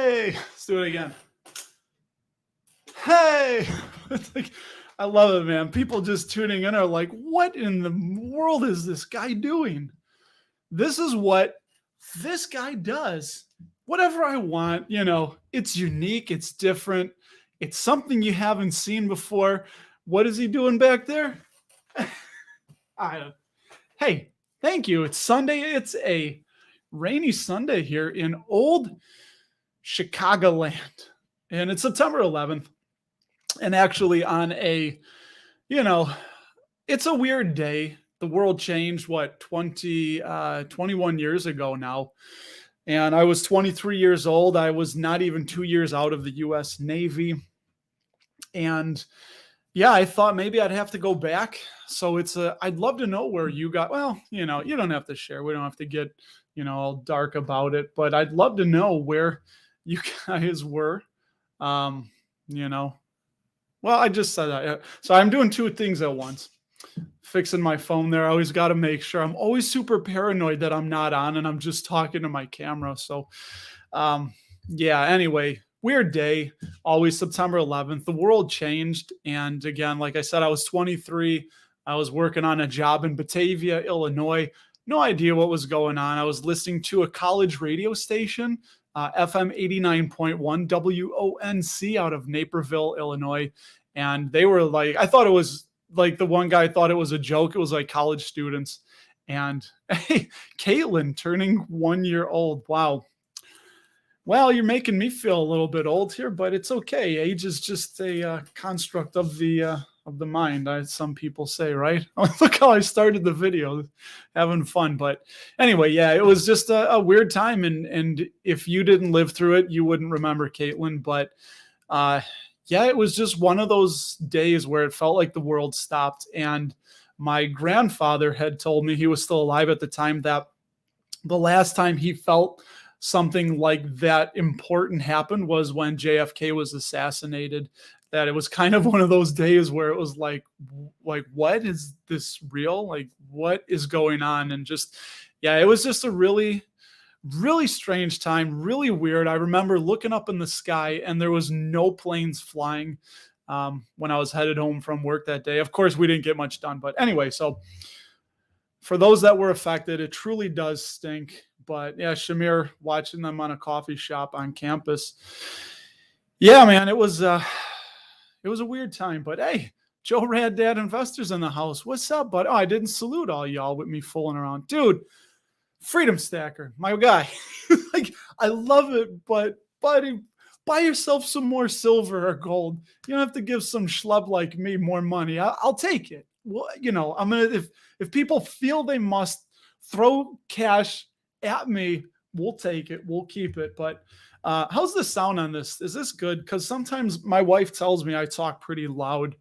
Hey, let's do it again. Hey, it's like, I love it, man. People just tuning in are like, what in the world is this guy doing? This is what this guy does. Whatever I want, it's unique, it's different, it's something you haven't seen before. What is he doing back there? I don't. Hey, thank you. It's Sunday. It's a rainy Sunday here in old Chicagoland, and it's September 11th. And actually, on a, you know, it's a weird day. The world changed, what, 21 years ago now. And I was 23 years old. I was not even 2 years out of the US Navy. And yeah, I thought maybe I'd have to go back. So I'd love to know where you got, well, you don't have to share. We don't have to get, all dark about it, but I'd love to know where you guys were. Um, you know, well, I just said that. So I'm doing two things at once. Fixing my phone there. I always got to make sure. I'm always super paranoid that I'm not on and I'm just talking to my camera. So, yeah, anyway, weird day. Always September 11th. The world changed. And again, like I said, I was 23. I was working on a job in Batavia, Illinois. No idea what was going on. I was listening to a college radio station, FM 89.1 WONC out of Naperville, Illinois. And they were like, I thought it was like the one guy thought it was a joke. It was like college students. And hey, Caitlin turning 1 year old. Wow. Well, you're making me feel a little bit old here, but it's okay. Age is just a construct of the mind, some people say, right? Look how I started the video, having fun. But anyway, yeah, it was just a weird time, and if you didn't live through it, you wouldn't remember Caitlin. But yeah, it was just one of those days where it felt like the world stopped. And my grandfather had told me, he was still alive at the time, that the last time he felt something like that important happened was when JFK was assassinated. That it was kind of one of those days where it was like, what is this real? Like, what is going on? And just, yeah, it was just a really, really strange time, really weird. I remember looking up in the sky and there was no planes flying when I was headed home from work that day. Of course, we didn't get much done. But anyway, so for those that were affected, it truly does stink. But yeah, Shamir, watching them on a coffee shop on campus. Yeah, man, it was a weird time. But hey, Joe Rad Dad Investors in the house. What's up, bud? Oh, I didn't salute all y'all with me fooling around. Dude, Freedom Stacker, my guy. Like, I love it, but buddy, buy yourself some more silver or gold. You don't have to give some schlub like me more money. I'll take it. Well, I'm gonna, if people feel they must throw cash at me, we'll take it. We'll keep it. But how's the sound on this? Is this good? Because sometimes my wife tells me I talk pretty loud.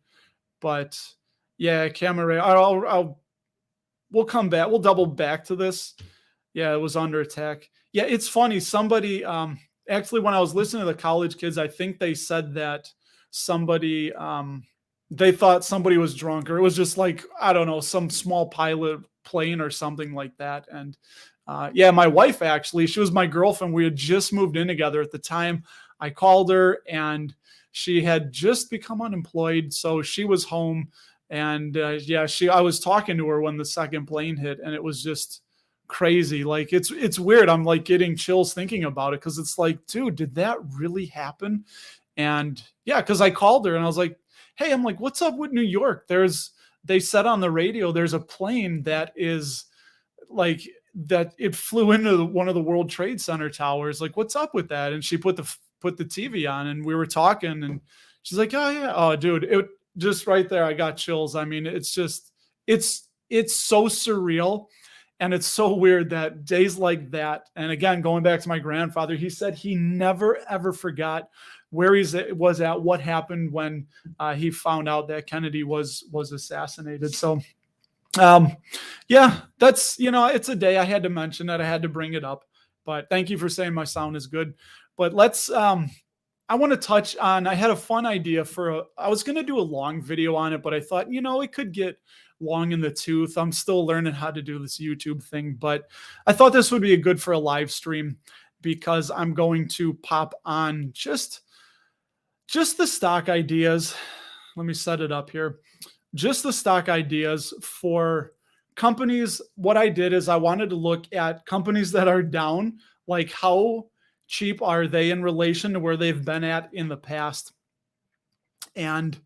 But yeah, camera. We'll come back. We'll double back to this. Yeah, it was under attack. Yeah, it's funny. Somebody actually, when I was listening to the college kids, I think they said that somebody they thought somebody was drunk, or it was just like, I don't know, some small pilot plane or something like that. And yeah, my wife, actually, she was my girlfriend. We had just moved in together at the time. I called her and she had just become unemployed. So she was home. And yeah, I was talking to her when the second plane hit, and it was just crazy. Like, it's weird. I'm like getting chills thinking about it, because it's like, dude, did that really happen? And yeah, because I called her and I was like, hey, I'm like, what's up with New York? They said on the radio, there's a plane that is like, that it flew into one of the World Trade Center towers. Like, what's up with that? And she put the TV on, and we were talking, and she's like, oh yeah. Oh, dude, it just right there, I got chills. I mean, it's just, it's so surreal. And it's so weird that days like that. And again, going back to my grandfather, he said he never, ever forgot where he was at, what happened when he found out that Kennedy was assassinated. So yeah, that's, it's a day I had to mention that. I had to bring it up. But thank you for saying my sound is good. But let's, I want to touch on, I had a fun idea I was going to do a long video on it, but I thought, it could get long in the tooth. I'm still learning how to do this YouTube thing, but I thought this would be good for a live stream. because I'm going to pop on just the stock ideas. Let me set it up here. Just the stock ideas for companies. What I did is I wanted to look at companies that are down, like how cheap are they in relation to where they've been at in the past. And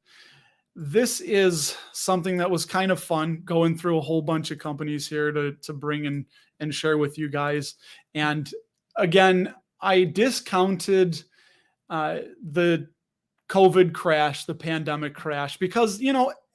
this is something that was kind of fun, going through a whole bunch of companies here to bring in and share with you guys. And again, I discounted the COVID crash, the pandemic crash, because,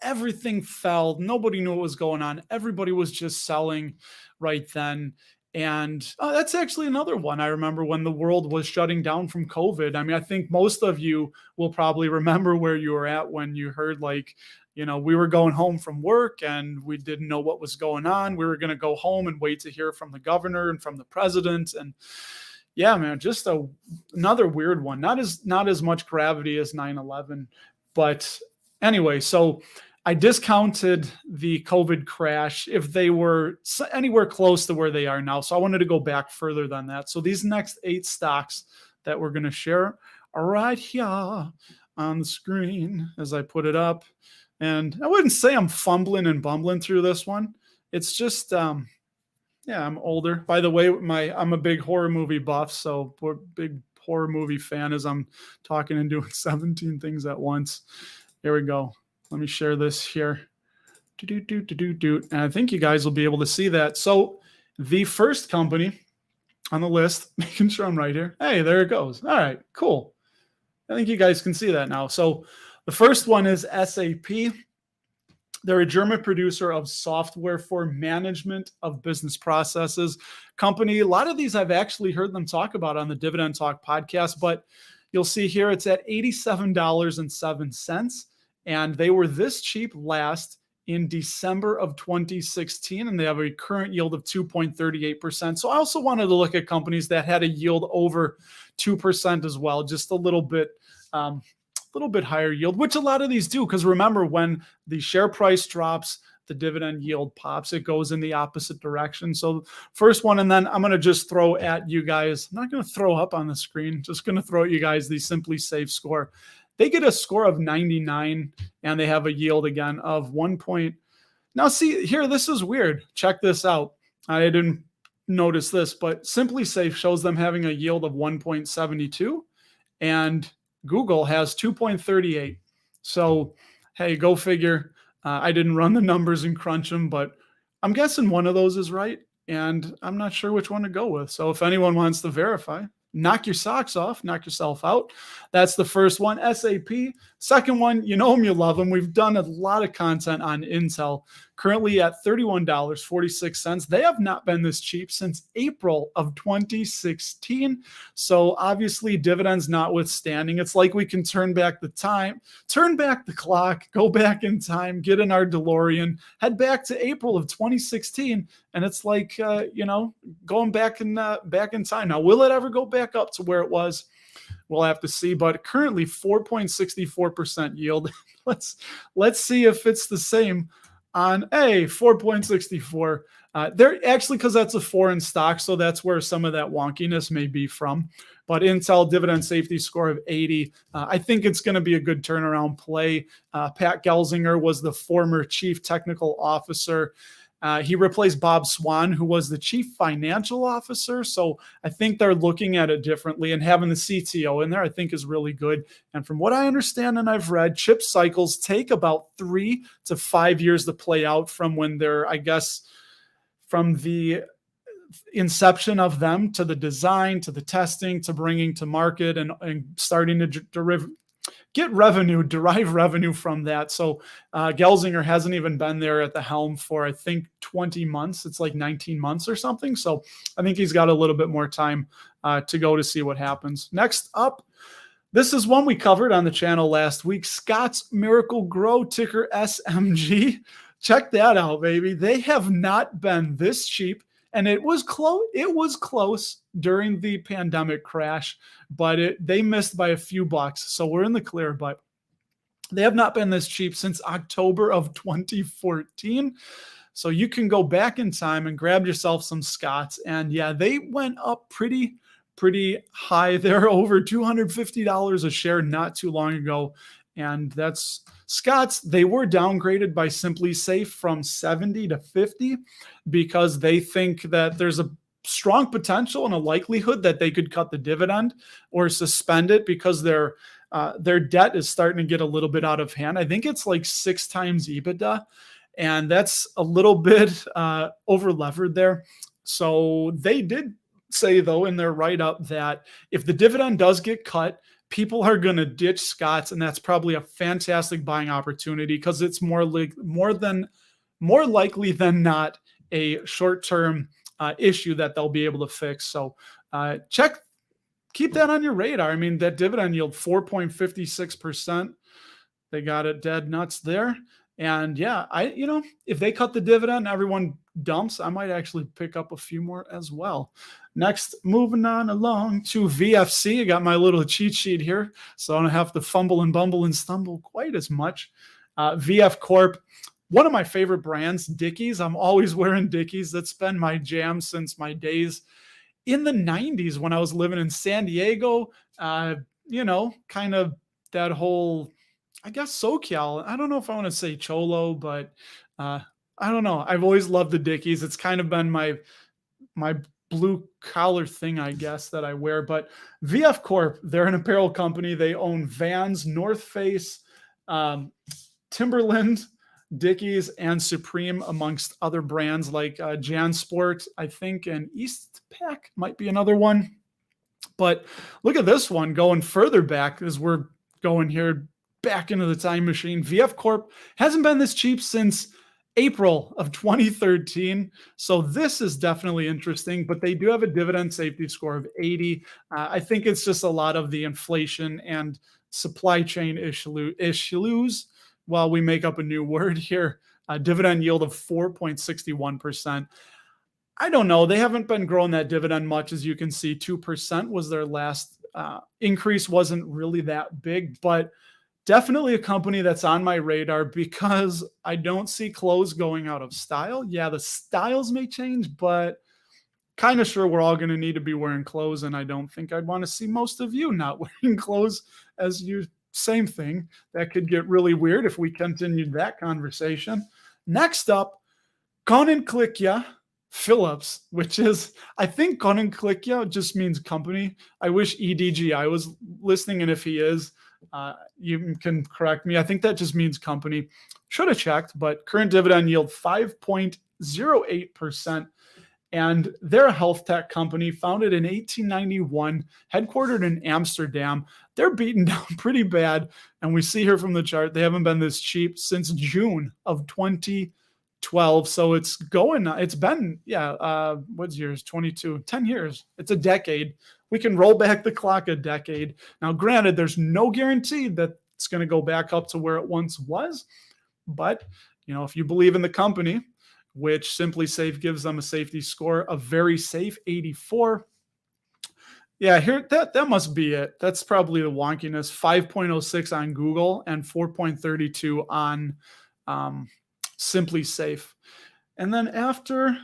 everything fell. Nobody knew what was going on. Everybody was just selling right then. And that's actually another one. I remember when the world was shutting down from COVID. I mean, I think most of you will probably remember where you were at when you heard, like, we were going home from work and we didn't know what was going on. We were going to go home and wait to hear from the governor and from the president. And yeah, man, just another weird one. Not as much gravity as 9/11, but anyway, so I discounted the COVID crash if they were anywhere close to where they are now. So I wanted to go back further than that. So these next 8 stocks that we're going to share are right here on the screen as I put it up. And I wouldn't say I'm fumbling and bumbling through this one. It's just, yeah, I'm older. By the way, I'm a big horror movie buff, so big horror movie fan as I'm talking and doing 17 things at once. Here we go. Let me share this here. And I think you guys will be able to see that. So the first company on the list, making sure I'm right here. Hey, there it goes. All right, cool. I think you guys can see that now. So the first one is SAP. They're a German producer of software for management of business processes company. A lot of these I've actually heard them talk about on the Dividend Talk podcast, but you'll see here it's at $87.07. And they were this cheap last in December of 2016, and they have a current yield of 2.38%. So I also wanted to look at companies that had a yield over 2% as well, just a little bit higher yield, which a lot of these do. Because remember, when the share price drops, the dividend yield pops. It goes in the opposite direction. So first one, and then I'm going to just throw at you guys. I'm not going to throw up on the screen. Just going to throw at you guys the Simply Safe score. They get a score of 99, and they have a yield again of 1 point. Now, see here, this is weird. Check this out. I didn't notice this, but Simply Safe shows them having a yield of 1.72, and Google has 2.38. So, hey, go figure. I didn't run the numbers and crunch them, but I'm guessing one of those is right, and I'm not sure which one to go with. So if anyone wants to verify, knock your socks off, knock yourself out. That's the first one, SAP. Second one, you know them, you love them. We've done a lot of content on Intel, currently at $31.46. They have not been this cheap since April of 2016. So obviously, dividends notwithstanding, it's like we can turn back the clock, go back in time, get in our DeLorean, head back to April of 2016, and it's like, going back in time. Now, will it ever go back up to where it was? We'll have to see, but currently 4.64% yield. Let's see if it's the same on 4.64. They're actually, because that's a foreign stock, so that's where some of that wonkiness may be from. But Intel dividend safety score of 80. I think it's going to be a good turnaround play. Pat Gelsinger was the former chief technical officer. He replaced Bob Swan, who was the chief financial officer. So I think they're looking at it differently, and having the CTO in there, I think, is really good. And from what I understand and I've read, chip cycles take about 3 to 5 years to play out from when they're, I guess, from the inception of them to the design, to the testing, to bringing to market and starting to derive revenue from that. So Gelsinger hasn't even been there at the helm for, I think, 20 months. It's like 19 months or something. So I think he's got a little bit more time to go to see what happens. Next up, this is one we covered on the channel last week. Scott's Miracle Grow, ticker SMG. Check that out, baby. They have not been this cheap. And it was close. It was close during the pandemic crash, but they missed by a few bucks. So we're in the clear, but they have not been this cheap since October of 2014. So you can go back in time and grab yourself some Scotts. And yeah, they went up pretty pretty high. They're over $250 a share not too long ago. And that's Scott's. They were downgraded by Simply Safe from 70 to 50 because they think that there's a strong potential and a likelihood that they could cut the dividend or suspend it because their debt is starting to get a little bit out of hand. I think it's like 6 times EBITDA, and that's a little bit over levered there. So they did say, though, in their write up that if the dividend does get cut, people are going to ditch Scott's, and that's probably a fantastic buying opportunity because it's more likely than not a short term issue that they'll be able to fix. So keep that on your radar. I mean, that dividend yield 4.56%. They got it dead nuts there. And yeah, if they cut the dividend, everyone dumps, I might actually pick up a few more as well. Next, moving on along to VFC. I got my little cheat sheet here, so I don't have to fumble and bumble and stumble quite as much. VF Corp, one of my favorite brands, Dickies. I'm always wearing Dickies. That's been my jam since my days in the 90s when I was living in San Diego. Kind of that whole, I guess, SoCal. I don't know if I want to say Cholo, but I don't know. I've always loved the Dickies. It's kind of been my blue collar thing, I guess, that I wear. But VF Corp, they're an apparel company. They own Vans, North Face, Timberland, Dickies, and Supreme, amongst other brands like JanSport, I think, and Eastpak might be another one. But look at this one going further back as we're going here back into the time machine. VF Corp hasn't been this cheap since April of 2013. So this is definitely interesting, but they do have a dividend safety score of 80. I think it's just a lot of the inflation and supply chain issues while we make up a new word here. Dividend yield of 4.61%. I don't know. They haven't been growing that dividend much. As you can see, 2% was their last increase. Wasn't really that big, but definitely a company that's on my radar because I don't see clothes going out of style. Yeah, the styles may change, but kind of sure we're all going to need to be wearing clothes. And I don't think I'd want to see most of you not wearing clothes as you. Same thing. That could get really weird if we continued that conversation. Next up, Koninklika Phillips, which is, I think Koninklika just means company. I wish EDGI was listening, and if he is, you can correct me. I think that just means company. Should have checked, but current dividend yield 5.08%. And they're a health tech company founded in 1891, headquartered in Amsterdam. They're beaten down pretty bad. And we see here from the chart, they haven't been this cheap since June of 2012. So it's been, what's years? 22, 10 years. It's a decade. We can roll back the clock a decade. Now, granted, there's no guarantee that it's going to go back up to where it once was. But, if you believe in the company, which Simply Safe gives them a safety score of very safe, 84. Yeah, here that must be it. That's probably the wonkiness. 5.06 on Google and 4.32 on Simply Safe. And then after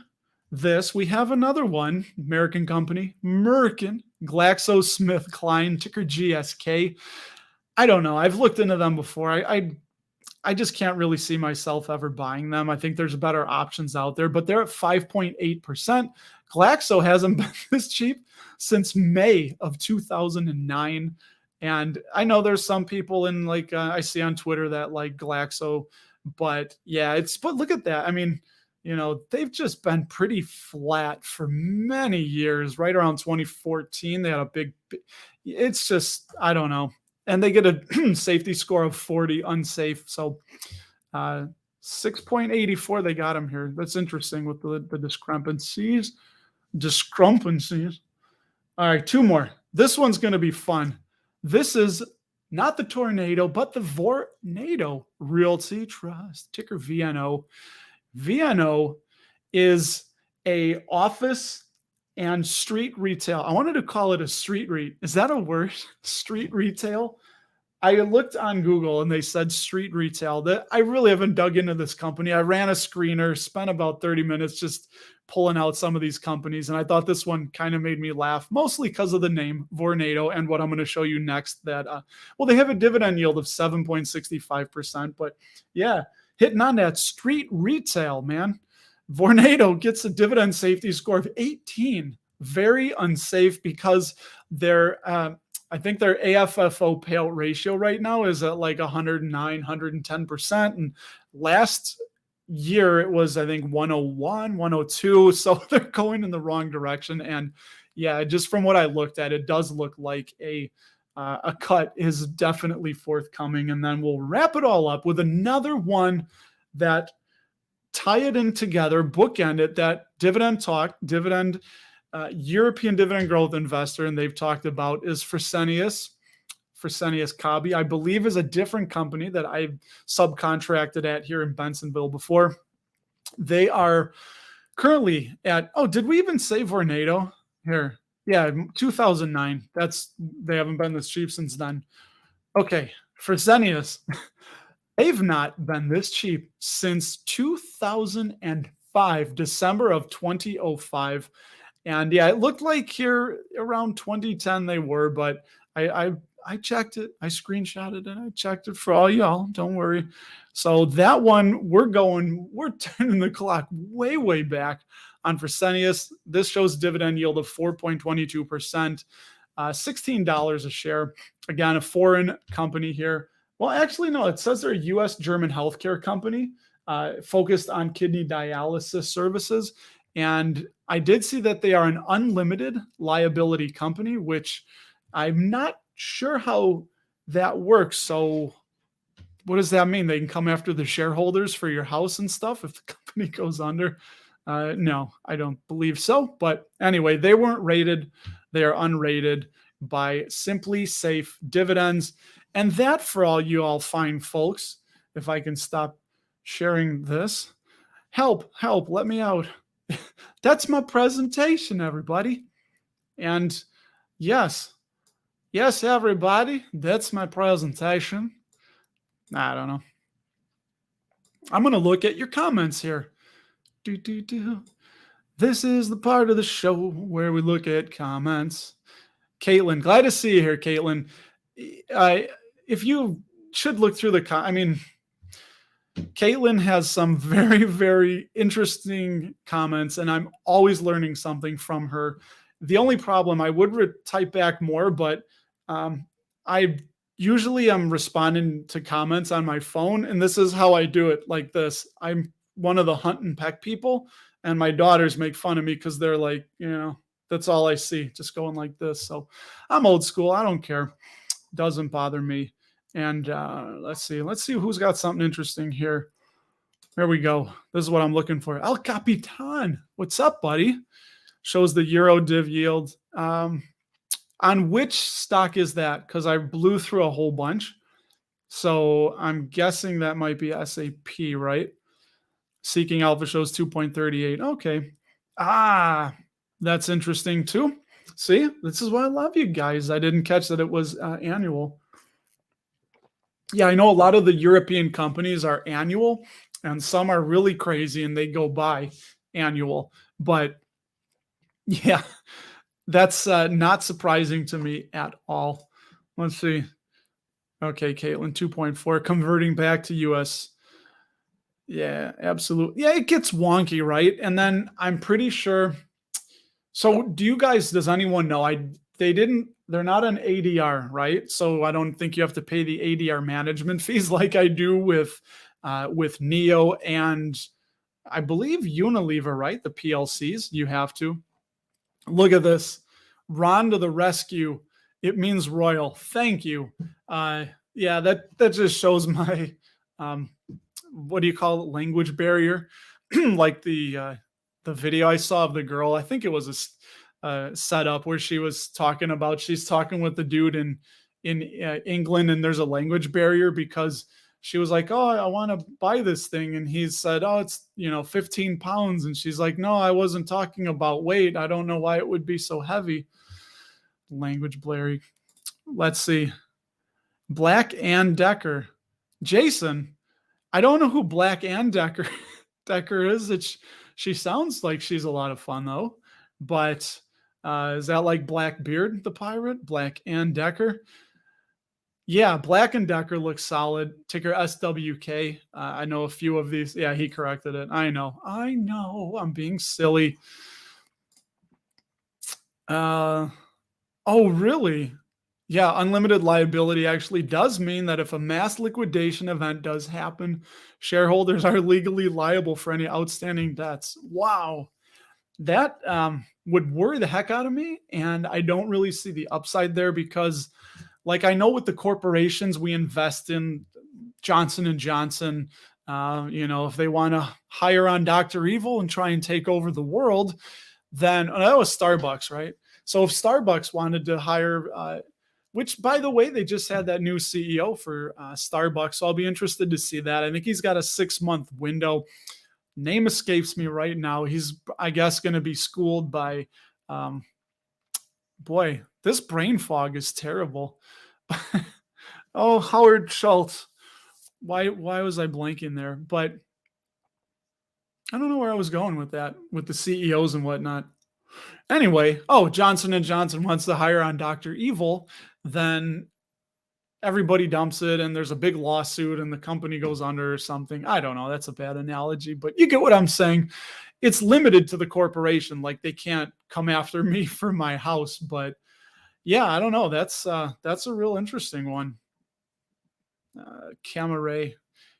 this, we have another one, American company, Merck, GlaxoSmithKline, ticker GSK. I don't know. I've looked into them before. I just can't really see myself ever buying them. I think there's better options out there, but they're at 5.8%. Glaxo hasn't been this cheap since May of 2009. And I know there's some people in I see on Twitter that like Glaxo, but yeah, but look at that. I mean, they've just been pretty flat for many years. Right around 2014, they had it's just, I don't know. And they get a safety score of 40, unsafe. So 6.84, they got him here. That's interesting with the discrepancies. All right, two more. This one's going to be fun. This is not the Tornado, but the Vornado Realty Trust, ticker VNO. VNO is a office and street retail. I wanted to call it a street REIT. Is that a word? Street retail? I looked on Google and they said street retail. That I really haven't dug into this company. I ran a screener, spent about 30 minutes just pulling out some of these companies, and I thought this one kind of made me laugh, mostly because of the name Vornado and what I'm going to show you next. That well, they have a dividend yield of 7.65%, but yeah, hitting on that street retail, man. Vornado gets a dividend safety score of 18. Very unsafe because they're I think their AFFO payout ratio right now is at like 109, 110%. And last year it was, I think, 101, 102. So they're going in the wrong direction. And yeah, just from what I looked at, it does look like a cut is definitely forthcoming. And then we'll wrap it all up with another one that tie it in together, bookend it, that dividend European dividend growth investor, and they've talked about, is Fresenius Kabi, I believe, is a different company that I've subcontracted at here in Bensonville before. They are currently at, oh, did we even say Vornado here? Yeah, 2009. They haven't been this cheap since then. Okay, Fresenius. They've not been this cheap since 2005, December of 2005. And yeah, it looked like here around 2010 they were, but I checked it. I screenshotted it. I checked it for all y'all. Don't worry. So that one, we're turning the clock way, way back on Fresenius. This shows dividend yield of 4.22%, $16 a share. Again, a foreign company here. Well, actually, no, it says they're a U.S. German healthcare company focused on kidney dialysis services. And I did see that they are an unlimited liability company, which I'm not sure how that works. So what does that mean? They can come after the shareholders for your house and stuff if the company goes under? No, I don't believe so. But anyway, they weren't rated. They are unrated by Simply Safe Dividends. And that, for all you all fine folks, if I can stop sharing this, help, let me out. That's my presentation, everybody. And yes, everybody, that's my presentation. I don't know. I'm going to look at your comments here. This is the part of the show where we look at comments. Caitlin, glad to see you here, Caitlin. If you should look through Caitlin has some very, very interesting comments, and I'm always learning something from her. The only problem, I would type back more, but I usually am responding to comments on my phone, and this is how I do it, like this. I'm one of the hunt and peck people, and my daughters make fun of me because they're like, that's all I see, just going like this. So I'm old school. I don't care. Doesn't bother me. And let's see who's got something interesting here. There we go. This is what I'm looking for. El Capitan. What's up, buddy? Shows the Euro div yield. On which stock is that? Because I blew through a whole bunch. So I'm guessing that might be SAP, right? Seeking Alpha shows 2.38. Okay. That's interesting too. See, this is why I love you guys. I didn't catch that it was annual. Yeah, I know a lot of the European companies are annual, and some are really crazy and they go by annual. But yeah, that's not surprising to me at all. Let's see. Okay, Caitlin, 2.4, converting back to US. Yeah, absolutely. Yeah, it gets wonky, right? And then I'm pretty sure. So does anyone know? They're not an ADR, right? So I don't think you have to pay the ADR management fees like I do with Neo and I believe Unilever, right? The PLCs, you have to. Look at this. Ron to the rescue. It means royal. Thank you. Yeah, that just shows my, what do you call it? Language barrier. Like the video I saw of the girl, I think it was a setup where she's talking with the dude in England, and there's a language barrier because she was like, oh, I want to buy this thing. And he said, oh, it's, 15 pounds. And she's like, no, I wasn't talking about weight. I don't know why it would be so heavy. Language blurry. Let's see. Black and Decker. Jason, I don't know who Black and Decker Decker is. She sounds like she's a lot of fun though. But is that like Blackbeard the pirate? Black and Decker? Yeah, Black and Decker looks solid. Ticker SWK. I know a few of these. Yeah, he corrected it. I know. I'm being silly. Oh, really? Yeah, unlimited liability actually does mean that if a mass liquidation event does happen, shareholders are legally liable for any outstanding debts. Wow. That would worry the heck out of me. And I don't really see the upside there because, like, I know with the corporations we invest in, Johnson and Johnson, if they want to hire on Dr. Evil and try and take over the world, then that was Starbucks, right? So if Starbucks wanted to hire, which by the way, they just had that new CEO for Starbucks. So I'll be interested to see that. I think he's got a 6-month window. Name escapes me right now. He's, I guess, going to be schooled by, boy, this brain fog is terrible. Oh, Howard Schultz. Why was I blanking there? But I don't know where I was going with that, with the CEOs and whatnot. Anyway, Johnson & Johnson wants to hire on Dr. Evil, then everybody dumps it and there's a big lawsuit and the company goes under or something. I don't know. That's a bad analogy, but you get what I'm saying. It's limited to the corporation. Like they can't come after me for my house, but yeah, I don't know. That's a real interesting one. Camera,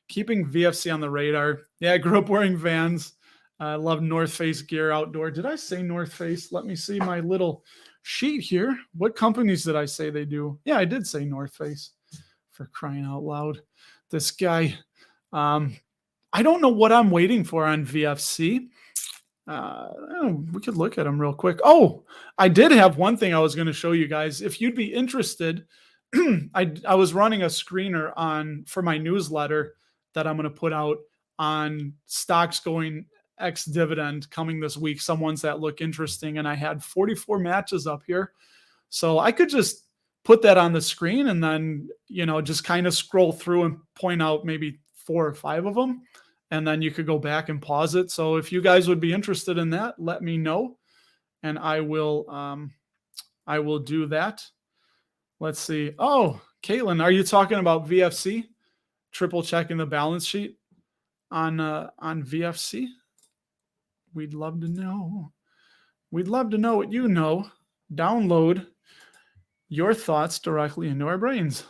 keeping VFC on the radar. Yeah, I grew up wearing Vans. I love North Face gear outdoor. Did I say North Face? Let me see my little sheet here. What companies did I say they do? Yeah, I did say North Face, for crying out loud. This guy, I don't know what I'm waiting for on VFC. We could look at them real quick. Oh, I did have one thing I was going to show you guys. If you'd be interested, I was running a screener for my newsletter that I'm going to put out on stocks going ex-dividend coming this week, some ones that look interesting. And I had 44 matches up here. So I could just put that on the screen and then, just kind of scroll through and point out maybe 4 or 5 of them. And then you could go back and pause it. So if you guys would be interested in that, let me know. And I will do that. Let's see. Oh, Caitlin, are you talking about VFC? Triple checking the balance sheet on VFC? We'd love to know. We'd love to know what you know. Download your thoughts directly into our brains.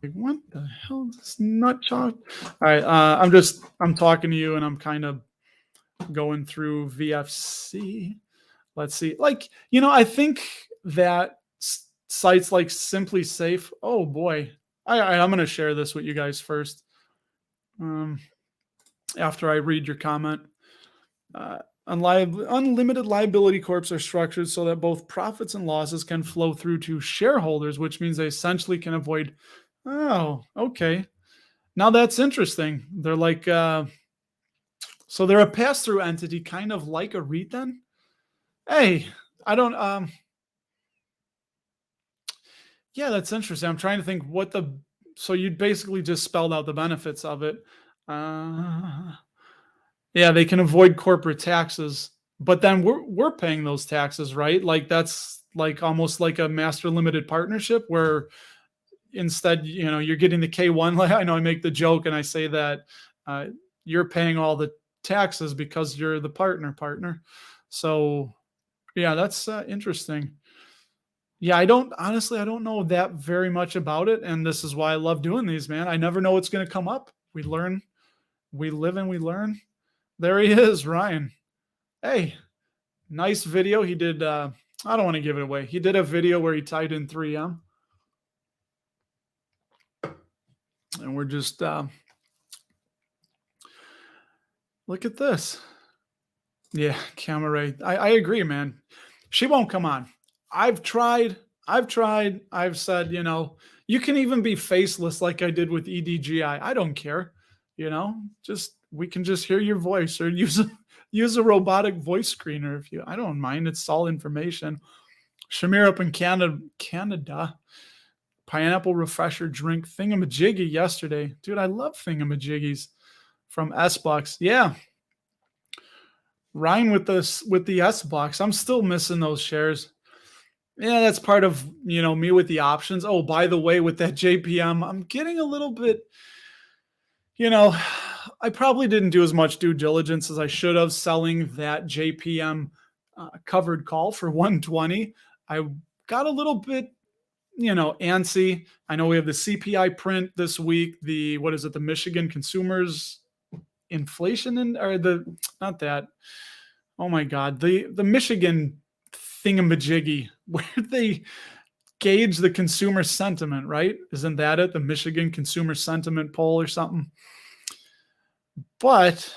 Like, what the hell is this nut job? All right, I'm talking to you and I'm kind of going through VFC. Let's see. I think that sites like Simply Safe. Oh boy. I'm going to share this with you guys first. After I read your comment. Unlimited liability corps are structured so that both profits and losses can flow through to shareholders, which means they essentially can avoid. Oh, okay. Now that's interesting. They're like, so they're a pass-through entity, kind of like a REIT then? Hey, I don't, yeah, that's interesting. I'm trying to think so you basically just spelled out the benefits of it. Yeah, they can avoid corporate taxes, but then we're paying those taxes, right? Like that's like almost like a master limited partnership where instead, you're getting the K1. Like I know I make the joke and I say that you're paying all the taxes because you're the partner. So yeah, that's interesting. Yeah, I don't know that very much about it. And this is why I love doing these, man. I never know what's going to come up. We learn, we live and we learn. There he is, Ryan. Hey, nice video. He did, I don't want to give it away. He did a video where he tied in 3M. And we're just, look at this. Yeah, Camera. I agree, man. She won't come on. I've tried. I've said, you can even be faceless like I did with EDGI. I don't care. We can just hear your voice or use a robotic voice screener I don't mind. It's all information. Shamir up in Canada. pineapple refresher drink thingamajiggy yesterday. Dude, I love thingamajiggies from S-Bucks. Yeah. Ryan with the S-Bucks. I'm still missing those shares. Yeah, that's part of, me with the options. Oh, by the way, with that JPM, I'm getting a little bit, you know, I probably didn't do as much due diligence as I should have selling that JPM covered call for 120. I got a little bit, antsy. I know we have the CPI print this week, the, what is it, the Michigan consumers inflation or the, not that. Oh my God, the Michigan thingamajiggy where they gauge the consumer sentiment, right? Isn't that it? The Michigan consumer sentiment poll or something. But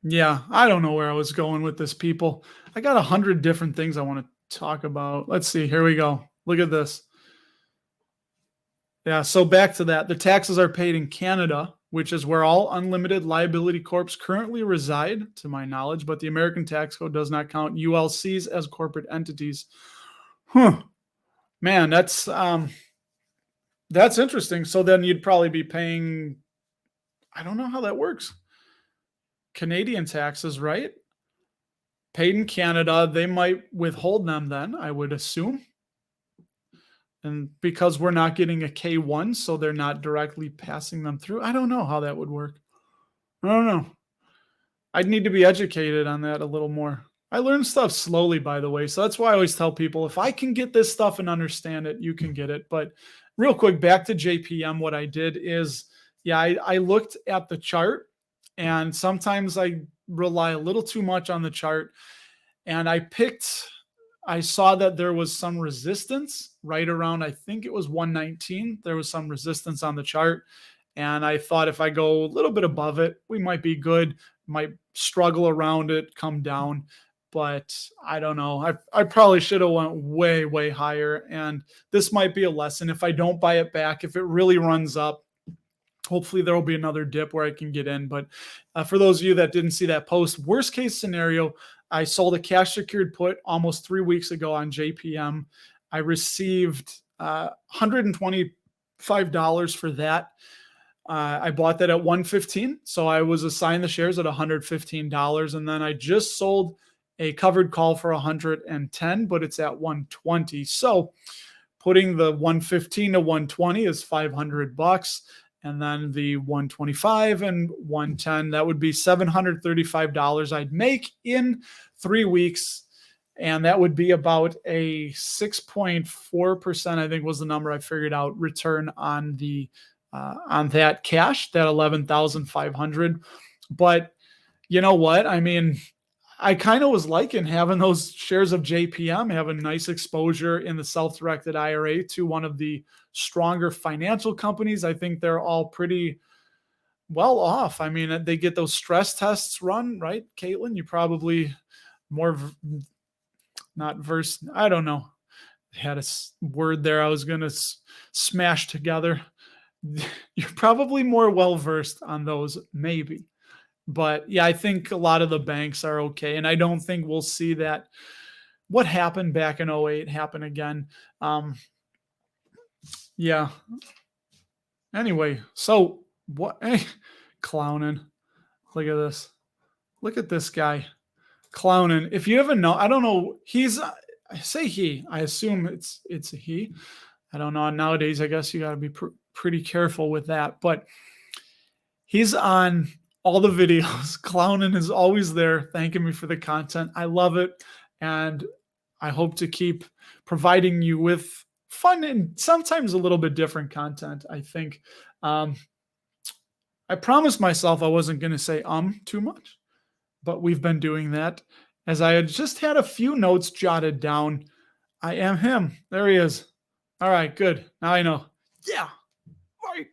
yeah, I don't know where I was going with this, people. I got 100 different things I want to talk about. Let's see. Here we go. Look at this. Yeah, so back to that. The taxes are paid in Canada, which is where all unlimited liability corps currently reside, to my knowledge, but the American tax code does not count ULCs as corporate entities. Man, that's interesting. So then you'd probably be paying, I don't know how that works. Canadian taxes, right? Paid in Canada, they might withhold them then, I would assume. And because we're not getting a K1, so they're not directly passing them through. I don't know how that would work. I don't know. I'd need to be educated on that a little more. I learn stuff slowly, by the way. So that's why I always tell people, if I can get this stuff and understand it, you can get it. But real quick, back to JPM, what I did is, yeah, I looked at the chart, and sometimes I rely a little too much on the chart. And I saw that there was some resistance right around, I think it was 119. There was some resistance on the chart. And I thought if I go a little bit above it, we might be good, might struggle around it, come down. But I don't know. I probably should have went way, way higher. And this might be a lesson. If I don't buy it back, if it really runs up, hopefully there will be another dip where I can get in. But for those of you that didn't see that post, worst case scenario, I sold a cash secured put almost 3 weeks ago on JPM. I received $125 for that. I bought that at 115. So I was assigned the shares at $115. And then I just sold a covered call for 110, but it's at 120. So putting the 115 to 120 is $500. And then the 125 and 110, that would be $735 I'd make in 3 weeks. And that would be about a 6.4%, I think was the number I figured out, return on the on that cash, that 11,500. But you know what? I mean, I kind of was liking having those shares of JPM, have a nice exposure in the self-directed IRA to one of the stronger financial companies. I think they're all pretty well off. I mean, they get those stress tests run, right? Caitlin, you probably more not versed. I don't know. I had a word there I was going to smash together. You're probably more well-versed on those, maybe. But yeah, I think a lot of the banks are okay. And I don't think we'll see that what happened back in 08 happen again. Yeah. Anyway, so what? Hey, clowning. Look at this. Look at this guy clowning. If you haven't know, I don't know. I say he. I assume it's a he. I don't know. Nowadays, I guess you got to be pretty careful with that. But he's on all the videos. Clowning is always there, thanking me for the content. I love it. And I hope to keep providing you with fun and sometimes a little bit different content, I think. I promised myself I wasn't going to say too much, but we've been doing that. As I had just had a few notes jotted down. I am him. There he is. All right, good. Now I know. Yeah, right.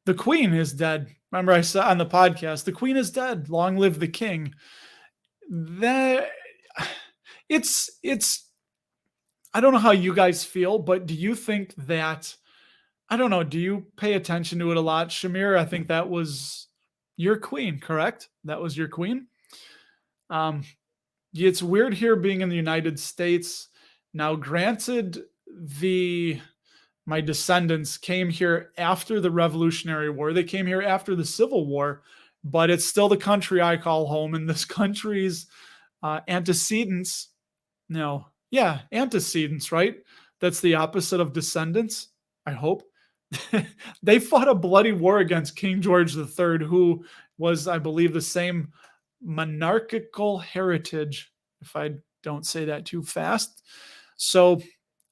The queen is dead. Remember I said on the podcast, the queen is dead. Long live the king. It's I don't know how you guys feel, but do you think that, I don't know, do you pay attention to it a lot? Shamir, I think that was your queen, correct? That was your queen. It's weird here being in the United States. Now, granted, the my descendants came here after the Revolutionary War. They came here after the Civil War, but it's still the country I call home. And this country's antecedents, no, yeah, antecedents, right? That's the opposite of descendants, I hope. They fought a bloody war against King George III, who was, I believe, the same monarchical heritage, if I don't say that too fast. So,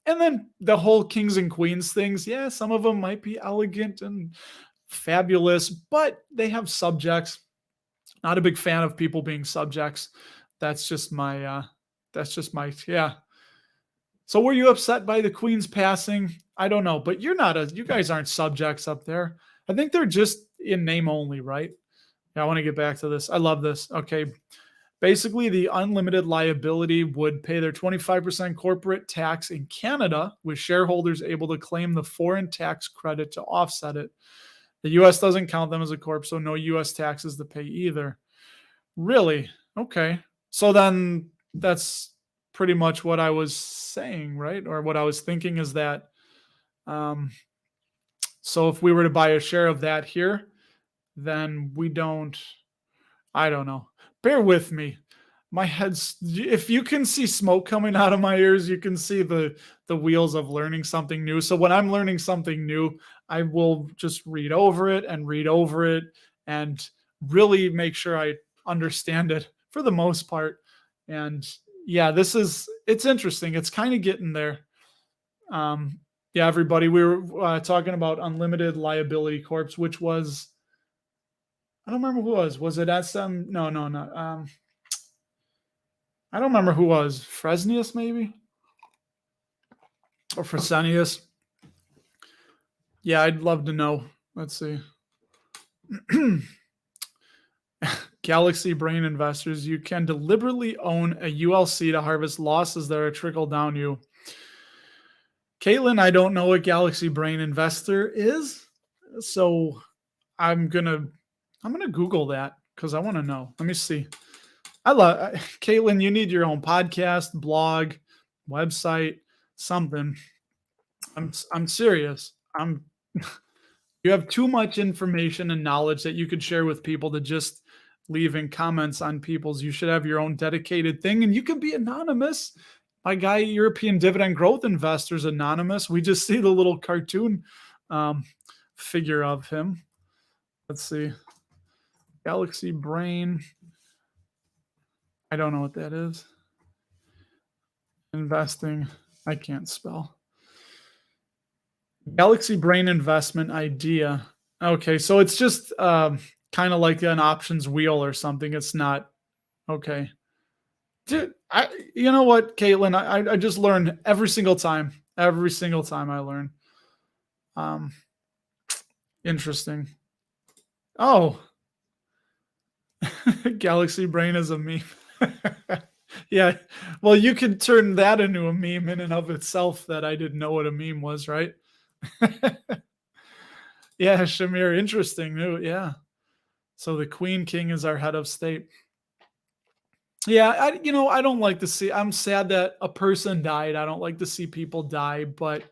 and then the whole kings and queens things, yeah, some of them might be elegant and fabulous, but they have subjects. Not a big fan of people being subjects. That's just my yeah. So were you upset by the queen's passing? I don't know, but you guys aren't subjects up there. I think they're just in name only, right? Yeah, I want to get back to this. I love this. Okay. Basically, the unlimited liability would pay their 25% corporate tax in Canada, with shareholders able to claim the foreign tax credit to offset it. The US doesn't count them as a corp, so no US taxes to pay either. Really? Okay. So then that's pretty much what I was saying, right? Or what I was thinking is that um, so if we were to buy a share of that here, then we don't, I don't know. Bear with me. My head's, if you can see smoke coming out of my ears, you can see the wheels of learning something new. So when I'm learning something new, I will just read over it and really make sure I understand it for the most part. And yeah, it's interesting. It's kind of getting there. Yeah, everybody, we were talking about unlimited liability corps, which was, I don't remember who was. Was it SM? No, no, no. I don't remember who was. Fresnius, maybe? Or Fresenius? Yeah, I'd love to know. Let's see. Galaxy Brain investors, you can deliberately own a ULC to harvest losses that are trickle down you. Caitlin, I don't know what Galaxy Brain investor is, so I'm gonna Google that because I want to know. Let me see. I love Caitlin. You need your own podcast, blog, website, something. I'm serious. You have too much information and knowledge that you could share with people to just leaving comments on people's. You should have your own dedicated thing, and you can be anonymous. My guy, European Dividend Growth Investors, anonymous. We just see the little cartoon figure of him. Let's see. Galaxy Brain. I don't know what that is. Investing. I can't spell. Galaxy Brain investment idea. Okay, so it's just kind of like an options wheel or something. It's not okay. Dude, you know what, Caitlin? I just learn every single time. Every single time I learn. Interesting. Oh, Galaxy Brain is a meme. Yeah. Well, you could turn that into a meme in and of itself that I didn't know what a meme was, right? Yeah, Shamir, interesting. Yeah. So the Queen King is our head of state. Yeah, I don't like to see. I'm sad that a person died. I don't like to see people die, but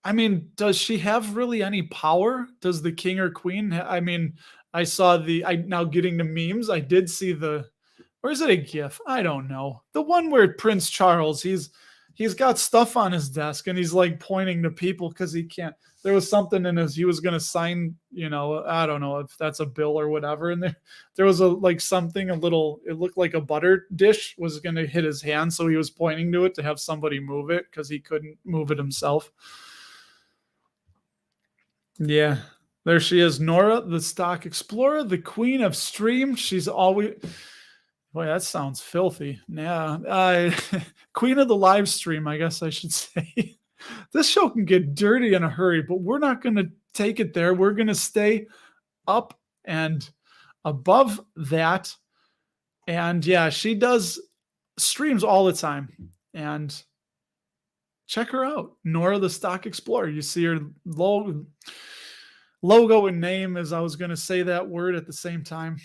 I mean, does she have really any power? Does the king or queen? I mean, I now getting to memes. I did see or is it a GIF? I don't know. The one where Prince Charles, he's got stuff on his desk and he's like pointing to people because he can't. There was something in he was gonna sign, I don't know if that's a bill or whatever. And there was something it looked like a butter dish was gonna hit his hand, so he was pointing to it to have somebody move it because he couldn't move it himself. Yeah. There she is, Nora, the stock explorer, the queen of stream. She's always, boy, that sounds filthy. Yeah. Queen of the live stream, I guess I should say. This show can get dirty in a hurry, but we're not going to take it there. We're going to stay up and above that. And yeah, she does streams all the time. And check her out, Nora the Stock Explorer. You see her logo and name, as I was going to say that word at the same time.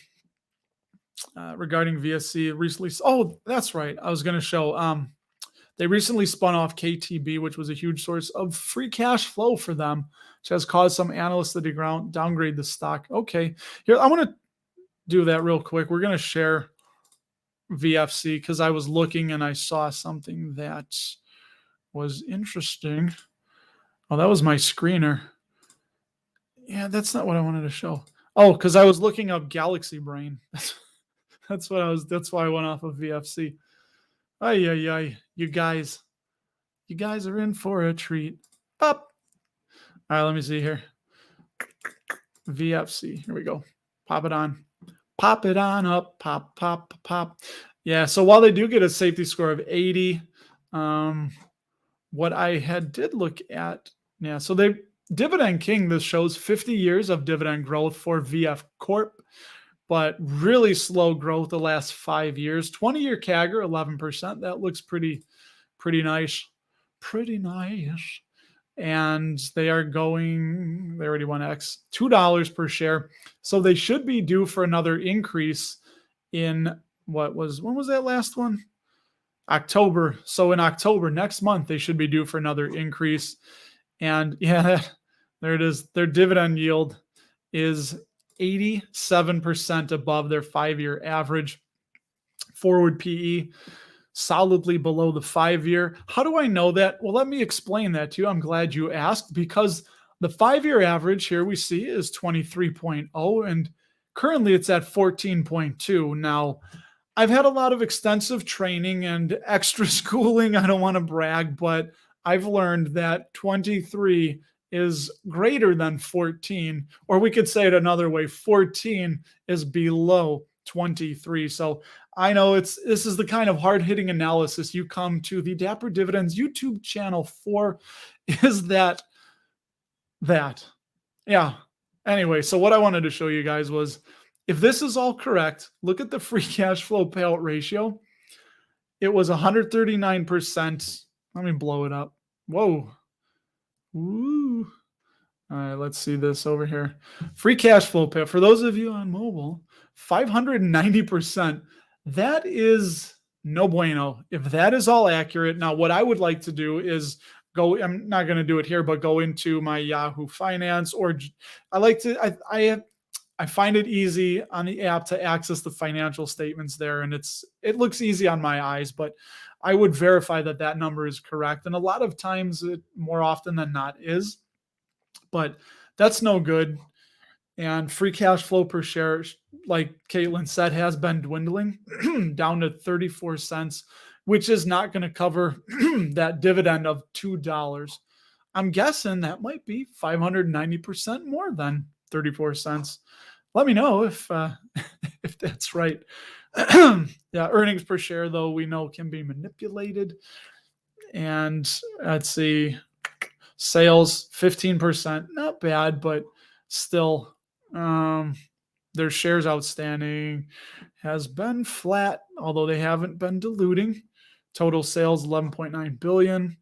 Regarding VSC recently. Oh, that's right. I was going to show They recently spun off KTB, which was a huge source of free cash flow for them, which has caused some analysts to downgrade the stock. Okay, here, I want to do that real quick. We're going to share VFC because I was looking and I saw something that was interesting. Oh, that was my screener. Yeah, that's not what I wanted to show. Oh, because I was looking up Galaxy Brain. That's what I was. That's why I went off of VFC. Ay, ay, ay. You guys are in for a treat. Up. All right, let me see here. VFC. Here we go. Pop it on. Pop it on up. Pop, pop, pop. Yeah, so while they do get a safety score of 80, what I did look at, yeah, so they Dividend King, this shows 50 years of dividend growth for VF Corp, but really slow growth the last 5 years. 20-year CAGR, 11%. That looks pretty nice. Pretty nice. And they already won X, $2 per share. So they should be due for another increase in when was that last one? October. So in October, next month, they should be due for another increase. And yeah, there it is. Their dividend yield is 87% above their 5-year average. Forward PE, solidly below the 5-year. How do I know that? Well, let me explain that to you. I'm glad you asked, because the 5-year average here we see is 23.0, and currently it's at 14.2. Now, I've had a lot of extensive training and extra schooling. I don't want to brag, but I've learned that 23 is greater than 14, or we could say it another way, 14 is below 23. So I know this is the kind of hard-hitting analysis you come to the Dapper Dividends YouTube channel for, is that. Yeah. Anyway, so what I wanted to show you guys was, if this is all correct, look at the free cash flow payout ratio. It was 139%. Let me blow it up. Whoa. Woo. All right, let's see this over here. Free cash flow payout. For those of you on mobile, 590%. That is no bueno. If that is all accurate. Now, what I would like to do is I'm not going to do it here, but go into my Yahoo Finance, or I find it easy on the app to access the financial statements there, and it looks easy on my eyes, but I would verify that number is correct. And a lot of times, it more often than not is, but that's no good. And free cash flow per share, like Caitlin said, has been dwindling down to 34 cents, which is not going to cover that dividend of $2. I'm guessing that might be 590% more than 34 cents. Let me know if that's right. Yeah, earnings per share, though, we know can be manipulated. And let's see, sales 15%, not bad, but still, their shares outstanding has been flat, although they haven't been diluting. Total sales 11.9 billion.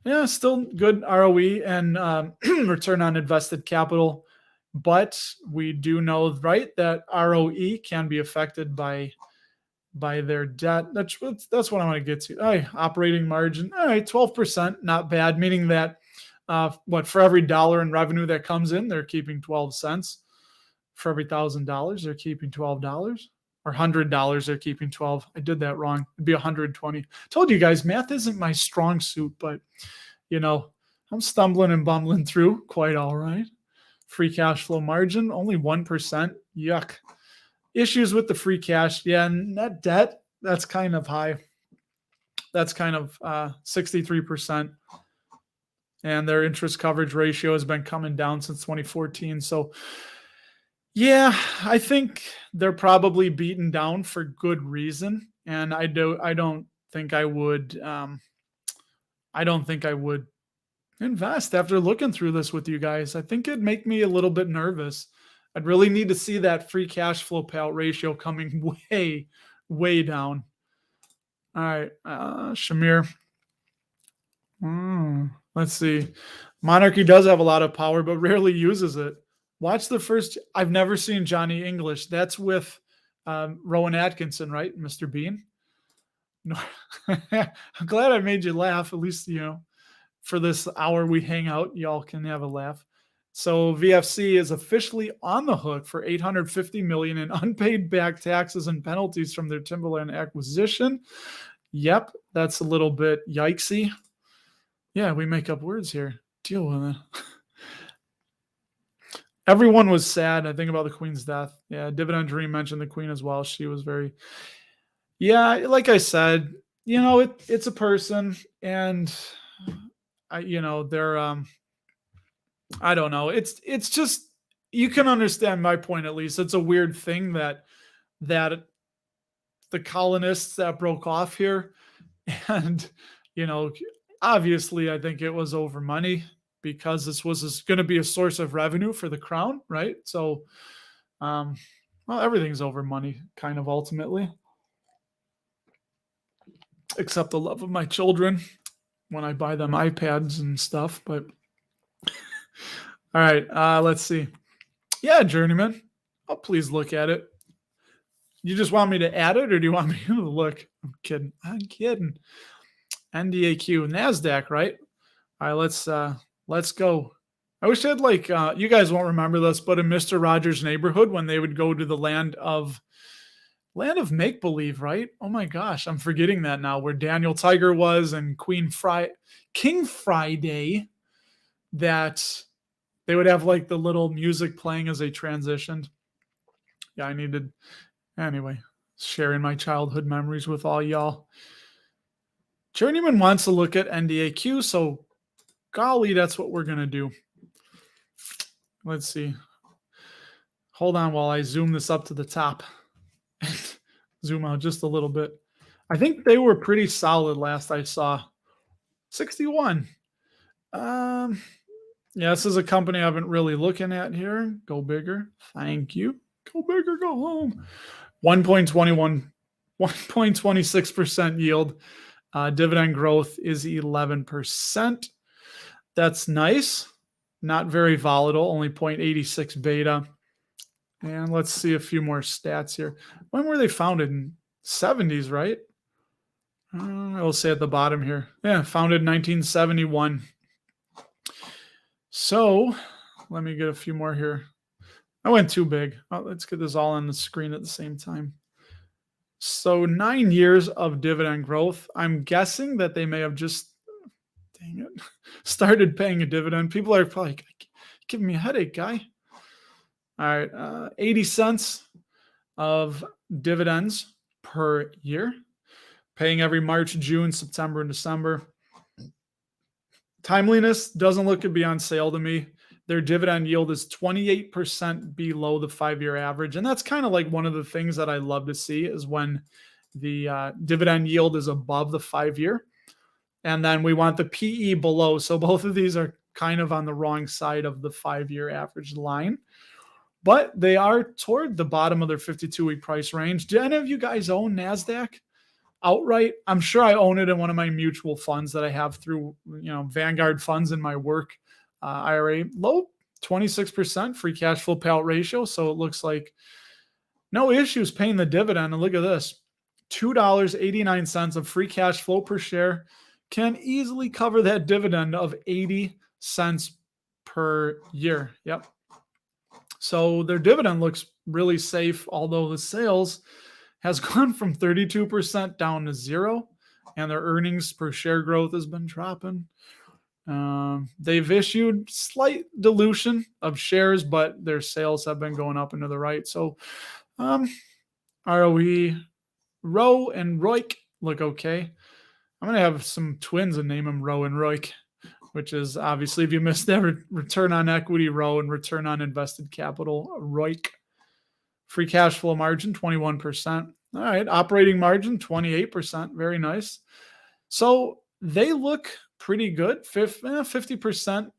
Yeah, still good ROE and return on invested capital. But we do know, right, that ROE can be affected by their debt. That's what I want to get to. All right, operating margin. All right, 12%, not bad, meaning that for every $1 in revenue that comes in, they're keeping 12 cents. For every $1,000, they're keeping $12. Or $100, they're keeping 12. I did that wrong. It'd be 120. Told you guys, math isn't my strong suit, but I'm stumbling and bumbling through quite all right. Free cash flow margin, only 1%. Yuck. Issues with the free cash. Yeah, net debt, that's kind of high. That's kind of 63%. And their interest coverage ratio has been coming down since 2014. So yeah, I think they're probably beaten down for good reason, and I don't think I would invest after looking through this with you guys. I think it'd make me a little bit nervous. I'd really need to see that free cash flow payout ratio coming way, way down. All right, Shamir. Let's see. Monarchy does have a lot of power, but rarely uses it. Watch the first. I've never seen Johnny English. That's with Rowan Atkinson, right? Mr. Bean. I'm glad I made you laugh. At least, for this hour we hang out, y'all can have a laugh. So VFC is officially on the hook for 850 million in unpaid back taxes and penalties from their timberland acquisition. Yep, that's a little bit yikesy. Yeah, we make up words here. Deal with it. Everyone was sad, I think, about the Queen's death. Yeah, Dividend Dream mentioned the Queen as well. She was very, yeah, like I said, it's a person, and they're I don't know. It's just, you can understand my point at least. It's a weird thing that the colonists that broke off here, and you know, obviously I think it was over money, because this was going to be a source of revenue for the crown, right? So, well, everything's over money, kind of, ultimately, except the love of my children when I buy them iPads and stuff. But all right, let's see. Yeah, Journeyman, oh, please look at it. You just want me to add it, or do you want me to look? I'm kidding. NDAQ, NASDAQ, right? All right, let's go. I wish I had, like, you guys won't remember this, but in Mr. Rogers' Neighborhood, when they would go to the land of make-believe, right? Oh my gosh, I'm forgetting that now, where Daniel Tiger was and King Friday, that they would have like the little music playing as they transitioned. Yeah, anyway, sharing my childhood memories with all y'all. Journeyman wants to look at NDAQ, so golly, that's what we're going to do. Let's see. Hold on while I zoom this up to the top. Zoom out just a little bit. I think they were pretty solid last I saw. 61. Yeah, this is a company I've been really looking at here. Go bigger. Thank you. Go bigger, go home. 1.26% yield. Dividend growth is 11%. That's nice. Not very volatile, only 0.86 beta. And let's see a few more stats here. When were they founded? In 70s, right? I'll say at the bottom here. Yeah, founded in 1971. So let me get a few more here. I went too big. Let's get this all on the screen at the same time. So 9 years of dividend growth. I'm guessing that they may have just, dang it, started paying a dividend. People are probably giving me a headache, guy. All right, 80 cents of dividends per year, paying every March, June, September, and December. Timeliness doesn't look to be on sale to me. Their dividend yield is 28% below the 5-year average. And that's kind of like one of the things that I love to see, is when the dividend yield is above the 5-year. And then we want the PE below. So both of these are kind of on the wrong side of the 5-year average line. But they are toward the bottom of their 52-week price range. Do any of you guys own NASDAQ outright? I'm sure I own it in one of my mutual funds that I have through, Vanguard funds in my work IRA. Low 26% free cash flow payout ratio. So it looks like no issues paying the dividend. And look at this, $2.89 of free cash flow per share can easily cover that dividend of 80 cents per year. Yep. So their dividend looks really safe, although the sales has gone from 32% down to 0, and their earnings per share growth has been dropping. They've issued slight dilution of shares, but their sales have been going up and to the right. So ROE, Roe and Roik look okay. I'm going to have some twins and name them Roe and Roik, which is obviously, if you missed that, return on equity Roe and return on invested capital Roik. Free cash flow margin, 21%. All right. Operating margin, 28%. Very nice. So they look pretty good. 50%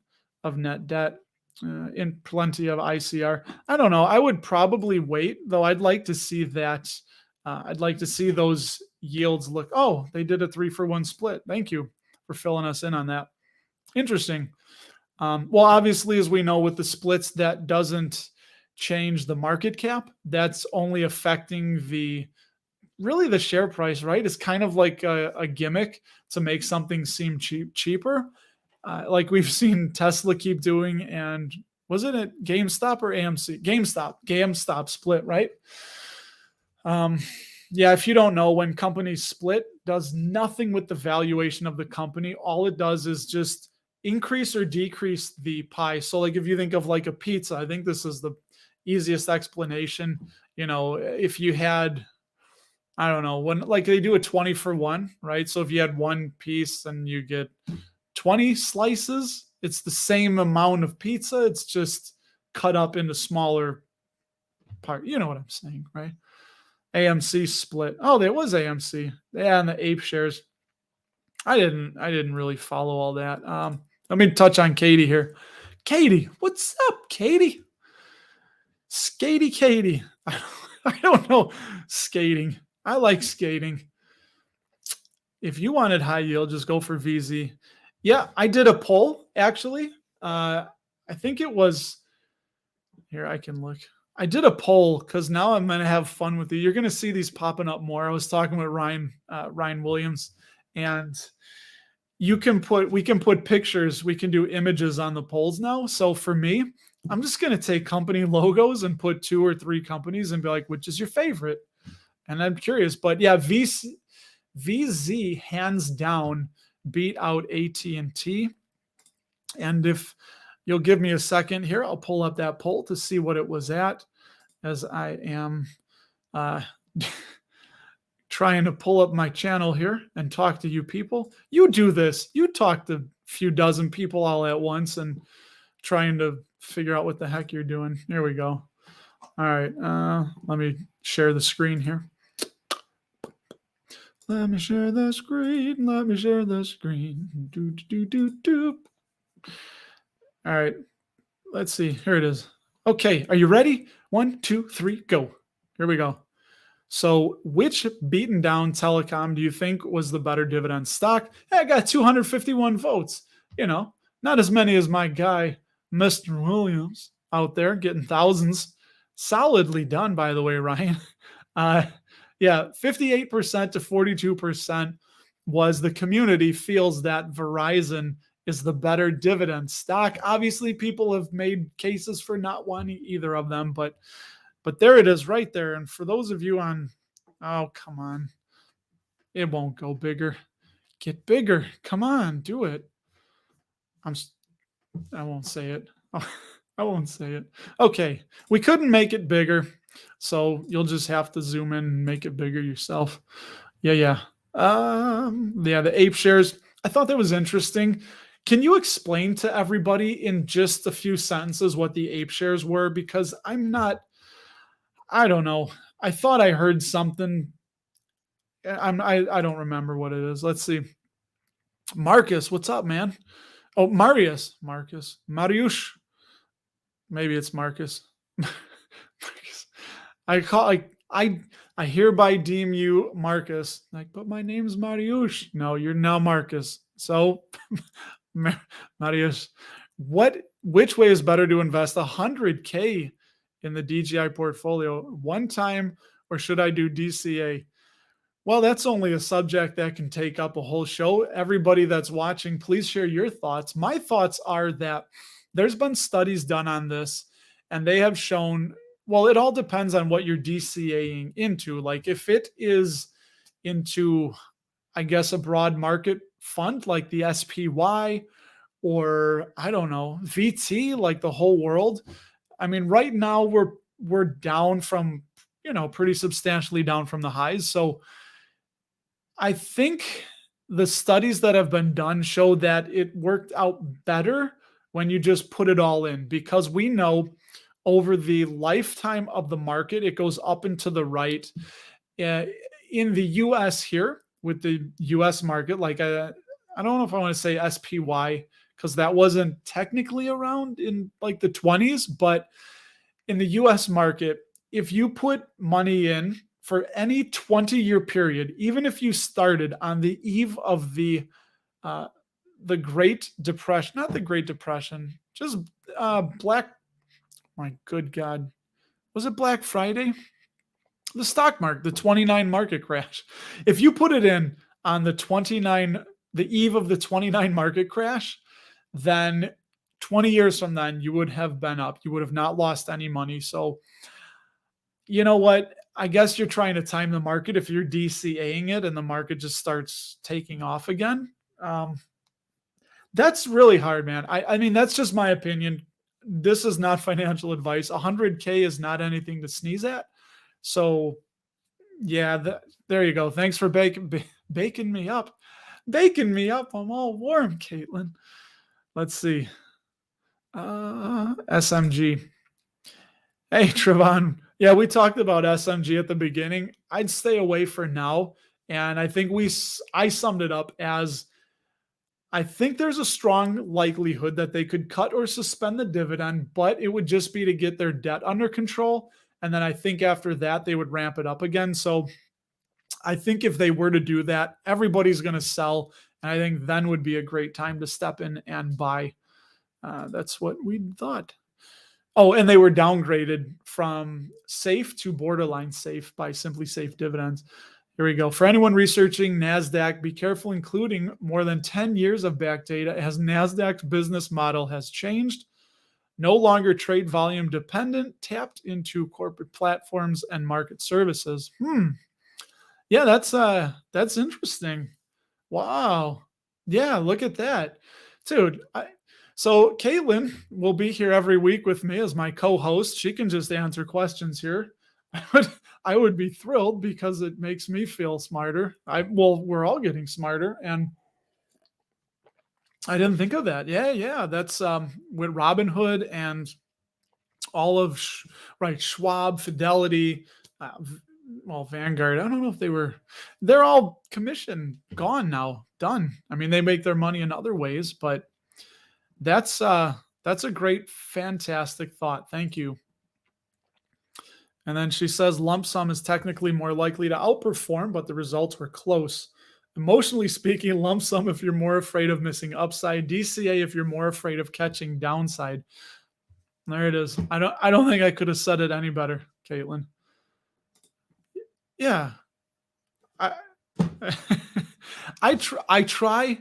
of net debt, in plenty of ICR. I don't know. I would probably wait, though. I'd like to see that. I'd like to see those yields look. Oh, they did a 3-for-1 split. Thank you for filling us in on that. Interesting. Well, obviously, as we know, with the splits, that doesn't change the market cap. That's only affecting the really the share price, right, is kind of like a gimmick to make something seem cheaper. Like we've seen Tesla keep doing, and was it at GameStop or AMC? GameStop split, right? Um, yeah, if you don't know, when companies split, does nothing with the valuation of the company. All it does is just increase or decrease the pie. So, like if you think of like a pizza, I think this is the easiest explanation. If you had, I don't know, when like they do a 20 for one, right? So if you had one piece and you get 20 slices, it's the same amount of pizza. It's just cut up into smaller part. You know what I'm saying, right? AMC split. Oh, there was AMC. Yeah, and the ape shares. I didn't really follow all that. Let me touch on Katie here. Katie, what's up, Katie? Skatey Katie. I don't know skating. I like skating. If you wanted high yield, just go for VZ. Yeah, I did a poll actually. I think it was here. I can look. I did a poll because now I'm gonna have fun with you. You're gonna see these popping up more. I was talking with Ryan Williams, and we can put pictures, we can do images on the polls now. So for me, I'm just gonna take company logos and put 2 or 3 companies and be like, which is your favorite? And I'm curious, but yeah, VZ hands down beat out AT&T. And if you'll give me a second here, I'll pull up that poll to see what it was at, as I am trying to pull up my channel here and talk to you people. You do this. You talk to a few dozen people all at once and trying to figure out what the heck you're doing. Here we go. All right. Let me share the screen here. Let me share the screen. Let me share the screen. Do. All right. Let's see. Here it is. Okay. Are you ready? 1, 2, 3, go. Here we go. So, which beaten down telecom do you think was the better dividend stock? Hey, I got 251 votes. Not as many as my guy, Mr. Williams, out there getting thousands. Solidly done, by the way, Ryan. Yeah, 58% to 42% was the community feels that Verizon is the better dividend stock. Obviously, people have made cases for not wanting either of them, but there it is right there. And for those of you on, oh, come on. It won't go bigger. Get bigger. Come on, do it. I won't say it. I won't say it. Okay. We couldn't make it bigger. So you'll just have to zoom in and make it bigger yourself. Yeah. The ape shares. I thought that was interesting. Can you explain to everybody in just a few sentences what the ape shares were? Because I don't know. I thought I heard something. I don't remember what it is. Let's see. Marcus, what's up, man? Oh, Marius. Mariusz. Maybe it's Marcus. Marcus. I hereby deem you Marcus. Like, but my name's Mariusz. No, you're now Marcus. So, Marius, which way is better to invest 100K in the DGI portfolio one time, or should I do DCA? Well, that's only a subject that can take up a whole show. Everybody that's watching, please share your thoughts. My thoughts are that there's been studies done on this, and they have shown, well, it all depends on what you're DCAing into. Like if it is into, I guess, a broad market fund like the SPY, or I don't know, VT, like the whole world. I mean, right now we're down from, pretty substantially down from the highs. So I think the studies that have been done show that it worked out better when you just put it all in, because we know over the lifetime of the market, it goes up and to the right. In the US here, with the US market, like I don't know if I want to say SPY, because that wasn't technically around in like the 20s, but in the US market, if you put money in for any 20-year period, even if you started on the eve of the Great Depression, not the Great Depression, just my good God, was it Black Friday? The stock market, the 29 market crash. If you put it in on the eve of the 29 market crash, then 20 years from then, you would have been up. You would have not lost any money. So, you know what? I guess you're trying to time the market if you're DCAing it and the market just starts taking off again. Um, that's really hard, man. I mean, that's just my opinion. This is not financial advice. 100K is not anything to sneeze at. So, yeah, there you go. Thanks for baking me up. Baking me up. I'm all warm, Caitlin. Let's see. SMG. Hey, Trevon. Yeah, we talked about SMG at the beginning. I'd stay away for now. And I think I summed it up as I think there's a strong likelihood that they could cut or suspend the dividend, but it would just be to get their debt under control. And then I think after that, they would ramp it up again. So I think if they were to do that, everybody's going to sell. And I think then would be a great time to step in and buy. That's what we thought. Oh, and they were downgraded from safe to borderline safe by Simply Safe Dividends. Here we go. For anyone researching NASDAQ, be careful including more than 10 years of back data as NASDAQ's business model has changed. No longer trade volume dependent, tapped into corporate platforms and market services. Yeah, that's interesting. Wow. Yeah, look at that. Dude, so Caitlin will be here every week with me as my co-host. She can just answer questions here. I would be thrilled because it makes me feel smarter. We're all getting smarter, and I didn't think of that. Yeah, that's with Robinhood and all of Schwab, Fidelity, Vanguard. I don't know if they're all commission gone now, done. I mean, they make their money in other ways, but that's a great, fantastic thought. Thank you. And then she says lump sum is technically more likely to outperform, but the results were close. Emotionally speaking, lump sum if you're more afraid of missing upside, DCA if you're more afraid of catching downside. There it is. I don't think I could have said it any better, Caitlin. Yeah. I try.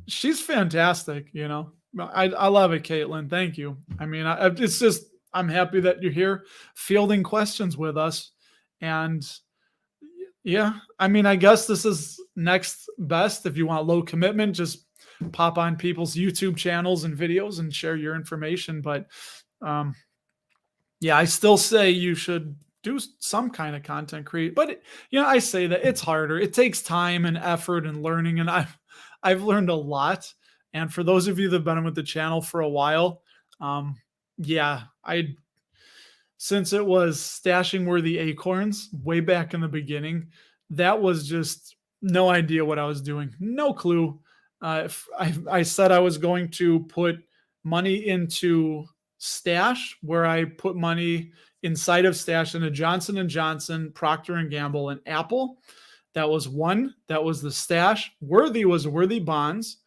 She's fantastic, you know. I love it, Caitlin. Thank you. I mean, it's just I'm happy that you're here fielding questions with us. And yeah, I mean, I guess this is next best. If you want low commitment, just pop on people's YouTube channels and videos and share your information. But yeah, I still say you should do some kind of content create. But I say that it's harder. It takes time and effort and learning. And I've learned a lot. And for those of you that have been with the channel for a while, yeah, since it was stashing worthy acorns way back in the beginning, that was just no idea what I was doing. No clue. I said I was going to put money into Stash, where I put money inside of Stash into Johnson & Johnson, Procter & Gamble, and Apple. That was one. That was the Stash. Worthy was Worthy Bonds,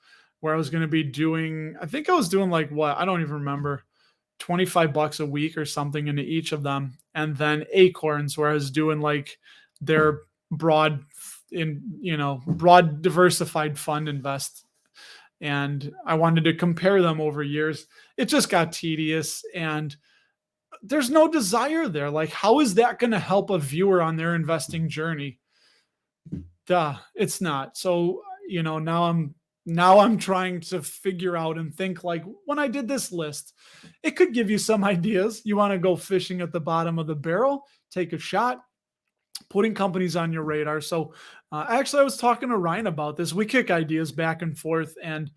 where I was going to be doing, I think I was doing like what? I don't even remember. $25 a week or something into each of them. And then Acorns, where I was doing like their broad diversified fund invest. And I wanted to compare them over years. It just got tedious and there's no desire there. Like, how is that going to help a viewer on their investing journey? Duh, it's not. So, now I'm trying to figure out and think like when I did this list, it could give you some ideas. You want to go fishing at the bottom of the barrel, take a shot, putting companies on your radar. So actually, I was talking to Ryan about this. We kick ideas back and forth. And,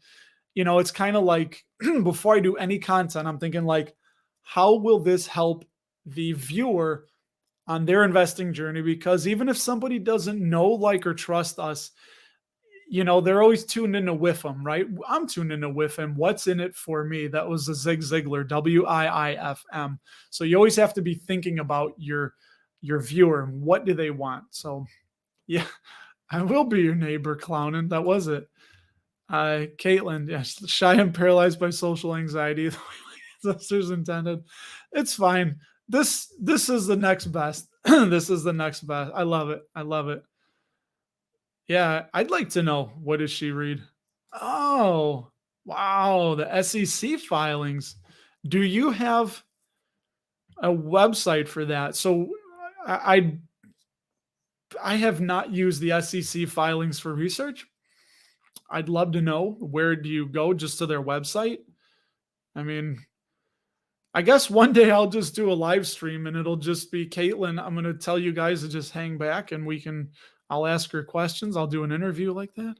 it's kind of like before I do any content, I'm thinking like, how will this help the viewer on their investing journey? Because even if somebody doesn't know, like, or trust us, they're always tuned in to WIFM, right? I'm tuned in to WIFM. What's in it for me? That was the Zig Ziglar, WIIFM. So you always have to be thinking about your viewer and what do they want? So yeah, I will be your neighbor clowning. That was it. Caitlin, yes, shy and paralyzed by social anxiety. Sisters intended. It's fine. This is the next best. This is the next best. I love it. I love it. Yeah, I'd like to know, what does she read? Oh, wow, the SEC filings. Do you have a website for that? So I I have not used the SEC filings for research. I'd love to know, where do you go, just to their website? I mean, I guess one day I'll just do a live stream and it'll just be Caitlin. I'm going to tell you guys to just hang back and I'll ask her questions. I'll do an interview like that.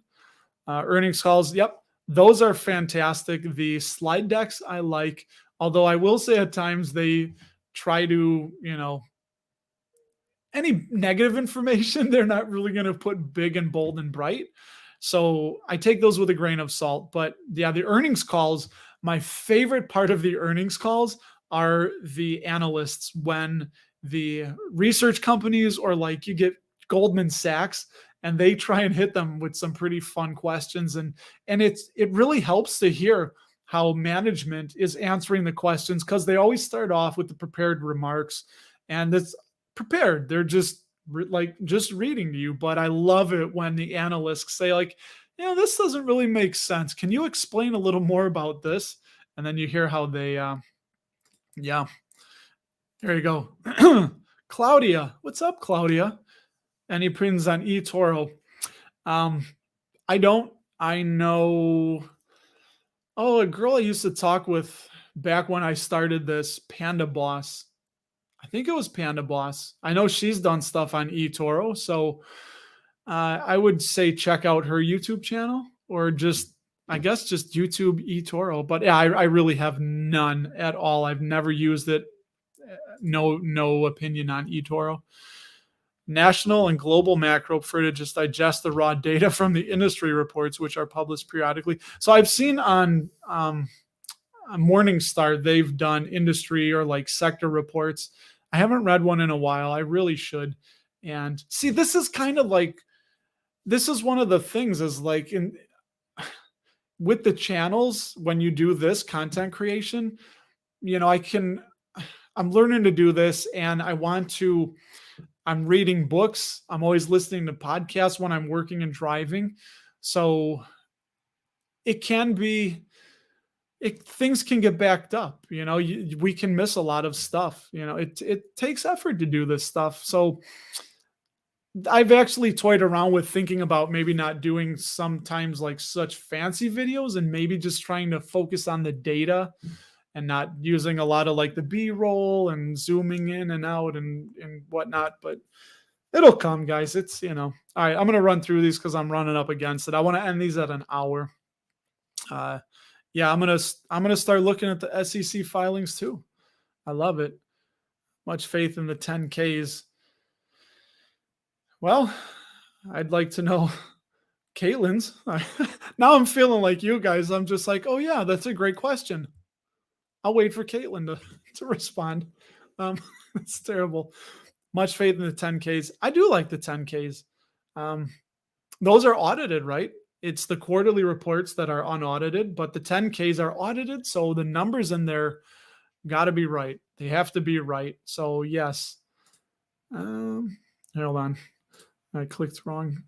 Earnings calls. Yep. Those are fantastic. The slide decks I like, although I will say at times they try to, any negative information, they're not really going to put big and bold and bright. So I take those with a grain of salt. But yeah, the earnings calls, my favorite part of the earnings calls are the analysts, when the research companies, or like you get Goldman Sachs, and they try and hit them with some pretty fun questions. And it really helps to hear how management is answering the questions, because they always start off with the prepared remarks, and it's prepared. They're just just reading to you. But I love it when the analysts say, like, this doesn't really make sense. Can you explain a little more about this? And then you hear how they, yeah, there you go. Claudia, what's up, Claudia? Any opinions on eToro? Um, I don't. I know. Oh, a girl I used to talk with back when I started this, Panda Boss. I think it was Panda Boss. I know she's done stuff on eToro, so I would say check out her YouTube channel, or just, I guess, just YouTube eToro. But yeah, I really have none at all. I've never used it. No opinion on eToro. National and global macro prefer to just digest the raw data from the industry reports, which are published periodically. So I've seen on Morningstar, they've done industry or like sector reports. I haven't read one in a while. I really should. And see, this is kind of like, this is one of the things, is like, with the channels, when you do this content creation, I'm learning to do this, and I'm reading books. I'm always listening to podcasts when I'm working and driving. So it can be, things can get backed up. We can miss a lot of stuff. It takes effort to do this stuff. So I've actually toyed around with thinking about maybe not doing sometimes like such fancy videos, and maybe just trying to focus on the data, and not using a lot of like the B-roll and zooming in and out and whatnot. But it'll come, guys. It's, all right, I'm going to run through these because I'm running up against it. I want to end these at an hour. Yeah, I'm gonna start looking at the SEC filings too. I love it. Much faith in the 10Ks. Well, I'd like to know Caitlin's. Now I'm feeling like you guys. I'm just like, oh yeah, that's a great question. I'll wait for Caitlin to respond. It's terrible. Much faith in the 10Ks. I do like the 10Ks. Those are audited, right? It's the quarterly reports that are unaudited, but the 10Ks are audited. So the numbers in there got to be right. They have to be right. So yes. Hold on. I clicked wrong.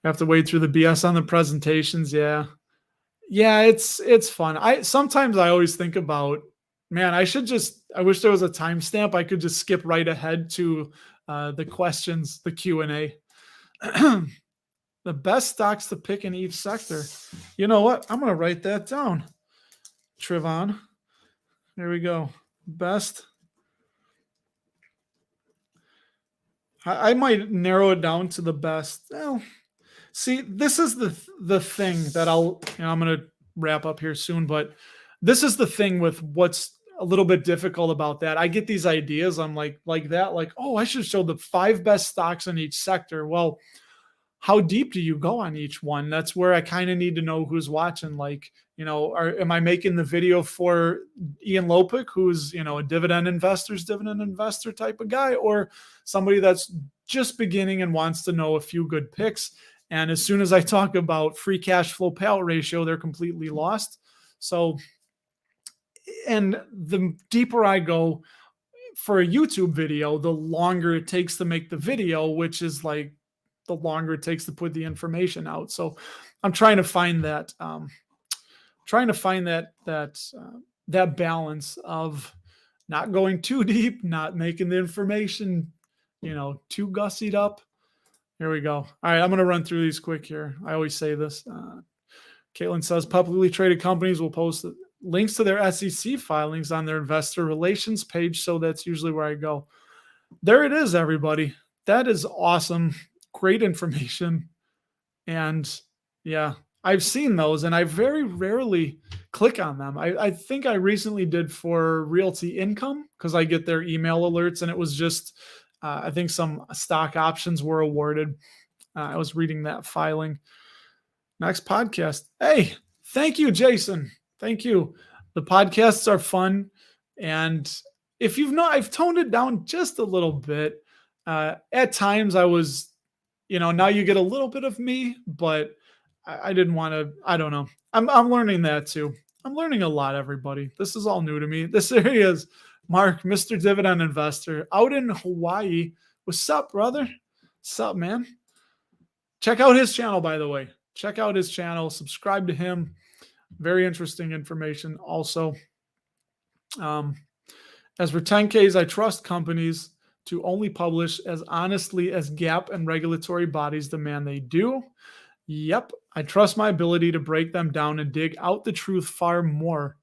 I have to wade through the BS on the presentations. Yeah. Yeah, it's fun. Sometimes I always think about, man, I wish there was a timestamp. I could just skip right ahead to the questions, the Q&A. The best stocks to pick in each sector. You know what? I'm going to write that down. Trevon. There we go. Best. I might narrow it down to the best. Well, see, this is the thing that I'm going to wrap up here soon, but this is the thing with what's a little bit difficult about that. I get these ideas. I'm like that, like, oh, I should show the 5 best stocks in each sector. Well, how deep do you go on each one? That's where I kind of need to know who's watching. Like, am I making the video for Ian Lopic, who's, a dividend investor type of guy, or somebody that's just beginning and wants to know a few good picks? And as soon as I talk about free cash flow payout ratio, they're completely lost. So, and the deeper I go, for a YouTube video, the longer it takes to make the video, which is like the longer it takes to put the information out. So I'm trying to find that balance of not going too deep, not making the information, too gussied up. Here we go. All right, I'm going to run through these quick here. I always say this. Caitlin says publicly traded companies will post links to their SEC filings on their investor relations page. So that's usually where I go. There it is, everybody. That is awesome. Great information. And yeah, I've seen those and I very rarely click on them. I think I recently did for Realty Income because I get their email alerts and it was just, I think some stock options were awarded. I was reading that filing. Next podcast. Hey, thank you, Jason. Thank you. The podcasts are fun. And if you've not, I've toned it down just a little bit. At times I was, now you get a little bit of me, but I didn't want to, I don't know. I'm learning that too. I'm learning a lot, everybody. This is all new to me. This area is Mark, Mr. Dividend Investor out in Hawaii. What's up, brother? What's up, man? Check out his channel, by the way. Check out his channel. Subscribe to him. Very interesting information. Also, as for 10Ks, I trust companies to only publish as honestly as GAAP and regulatory bodies demand they do. Yep, I trust my ability to break them down and dig out the truth far more.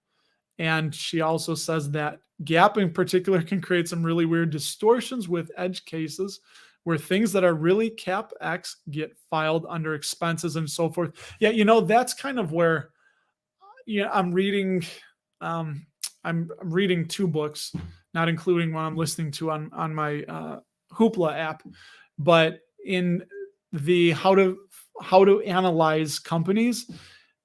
And she also says that GAAP in particular can create some really weird distortions with edge cases where things that are really Cap X get filed under expenses and so forth. Yeah, that's kind of where I'm reading. I'm reading 2 books, not including one I'm listening to on my Hoopla app, but in the how to analyze companies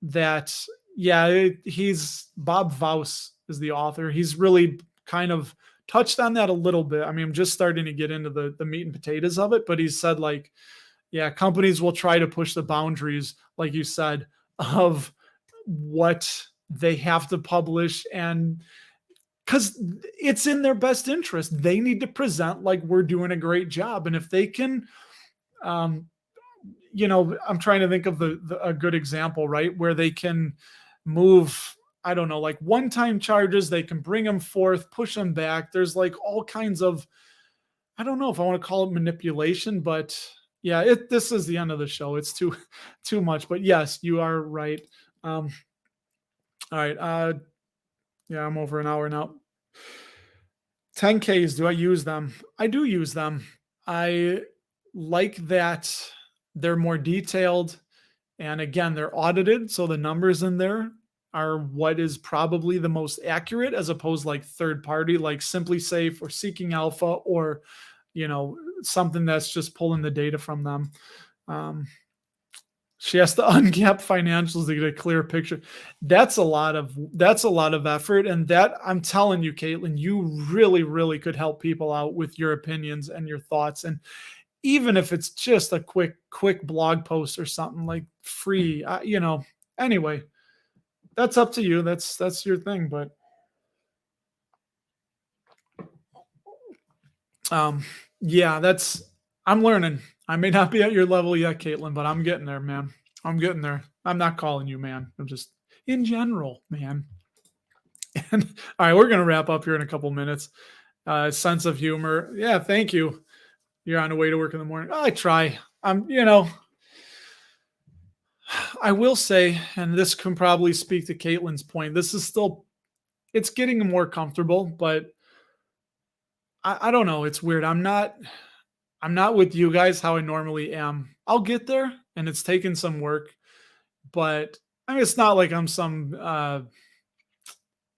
that, he's Bob Vaus is the author. He's really kind of touched on that a little bit. I mean, I'm just starting to get into the meat and potatoes of it, but he said companies will try to push the boundaries, like you said, of what they have to publish, and because it's in their best interest. They need to present like we're doing a great job. And if they can, I'm trying to think of a good example, right? Where they can move, I don't know, like one-time charges, they can bring them forth, push them back. There's like all kinds of, I don't know if I want to call it manipulation, but yeah, this is the end of the show. It's too much, but yes, you are right. All right. I'm over an hour now. 10Ks, do I use them? I do use them. I like that they're more detailed. And again, they're audited. So the numbers in there are what is probably the most accurate, as opposed like third party, like Simply Safe or Seeking Alpha, or, something that's just pulling the data from them. She has to ungap financials to get a clear picture. That's a lot of effort. And that, I'm telling you, Caitlin, you really, really could help people out with your opinions and your thoughts. And even if it's just a quick blog post or something, like free, anyway, that's up to you. That's your thing. But I'm learning. I may not be at your level yet, Caitlin, but I'm getting there, man. I'm getting there. I'm not calling you, man. I'm just in general, man. And all right, we're going to wrap up here in a couple minutes. Sense of humor. Yeah. Thank you. You're on the way to work in the morning. I try. I will say, and this can probably speak to Caitlin's point, this is still, it's getting more comfortable, but I don't know. It's weird. I'm not with you guys how I normally am. I'll get there, and it's taken some work, but I mean, it's not like I'm some, I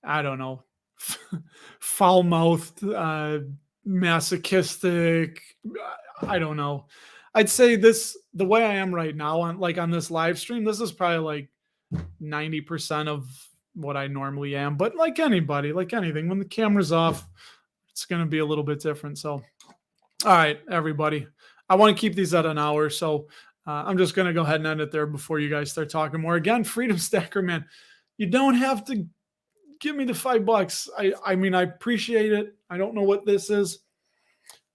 don't know, foul-mouthed, masochistic. I don't know. I'd say the way I am right now on this live stream, this is probably like 90% of what I normally am. But like anybody, like anything, when the camera's off, it's going to be a little bit different. So, all right, everybody, I want to keep these at an hour. So I'm just going to go ahead and end it there before you guys start talking more. Again, Freedom Stacker, man, you don't have to give me the $5. I mean, I appreciate it. I don't know what this is.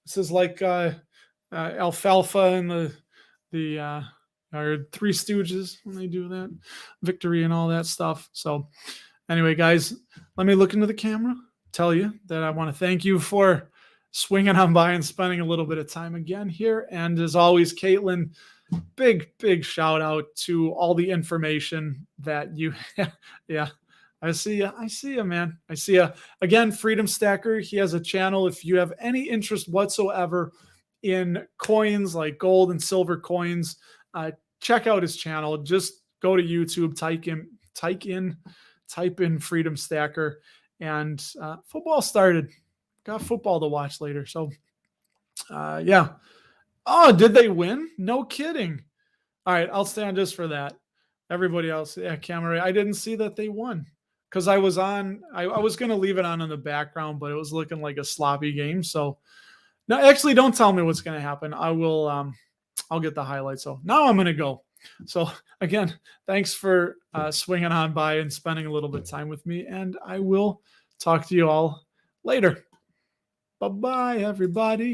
This is like alfalfa and the or Three Stooges when they do that, Victory and all that stuff. So anyway, guys, let me look into the camera, tell you that I want to thank you for swinging on by and spending a little bit of time again here. And as always, Caitlin, big shout out to all the information that you yeah, I see you, man. I see you. Again, Freedom Stacker, he has a channel. If you have any interest whatsoever in coins like gold and silver coins, check out his channel. Just go to YouTube, type in Freedom Stacker, and football started. Got football to watch later. So yeah. Oh, did they win? No kidding. All right, I'll stand just for that. Everybody else, yeah, camera. I didn't see that they won because I was on. I was going to leave it on in the background, but it was looking like a sloppy game. So no, actually, don't tell me what's going to happen. I will. I'll get the highlights. So now I'm going to go. So again, thanks for swinging on by and spending a little bit of time with me, and I will talk to you all later. Bye-bye, everybody.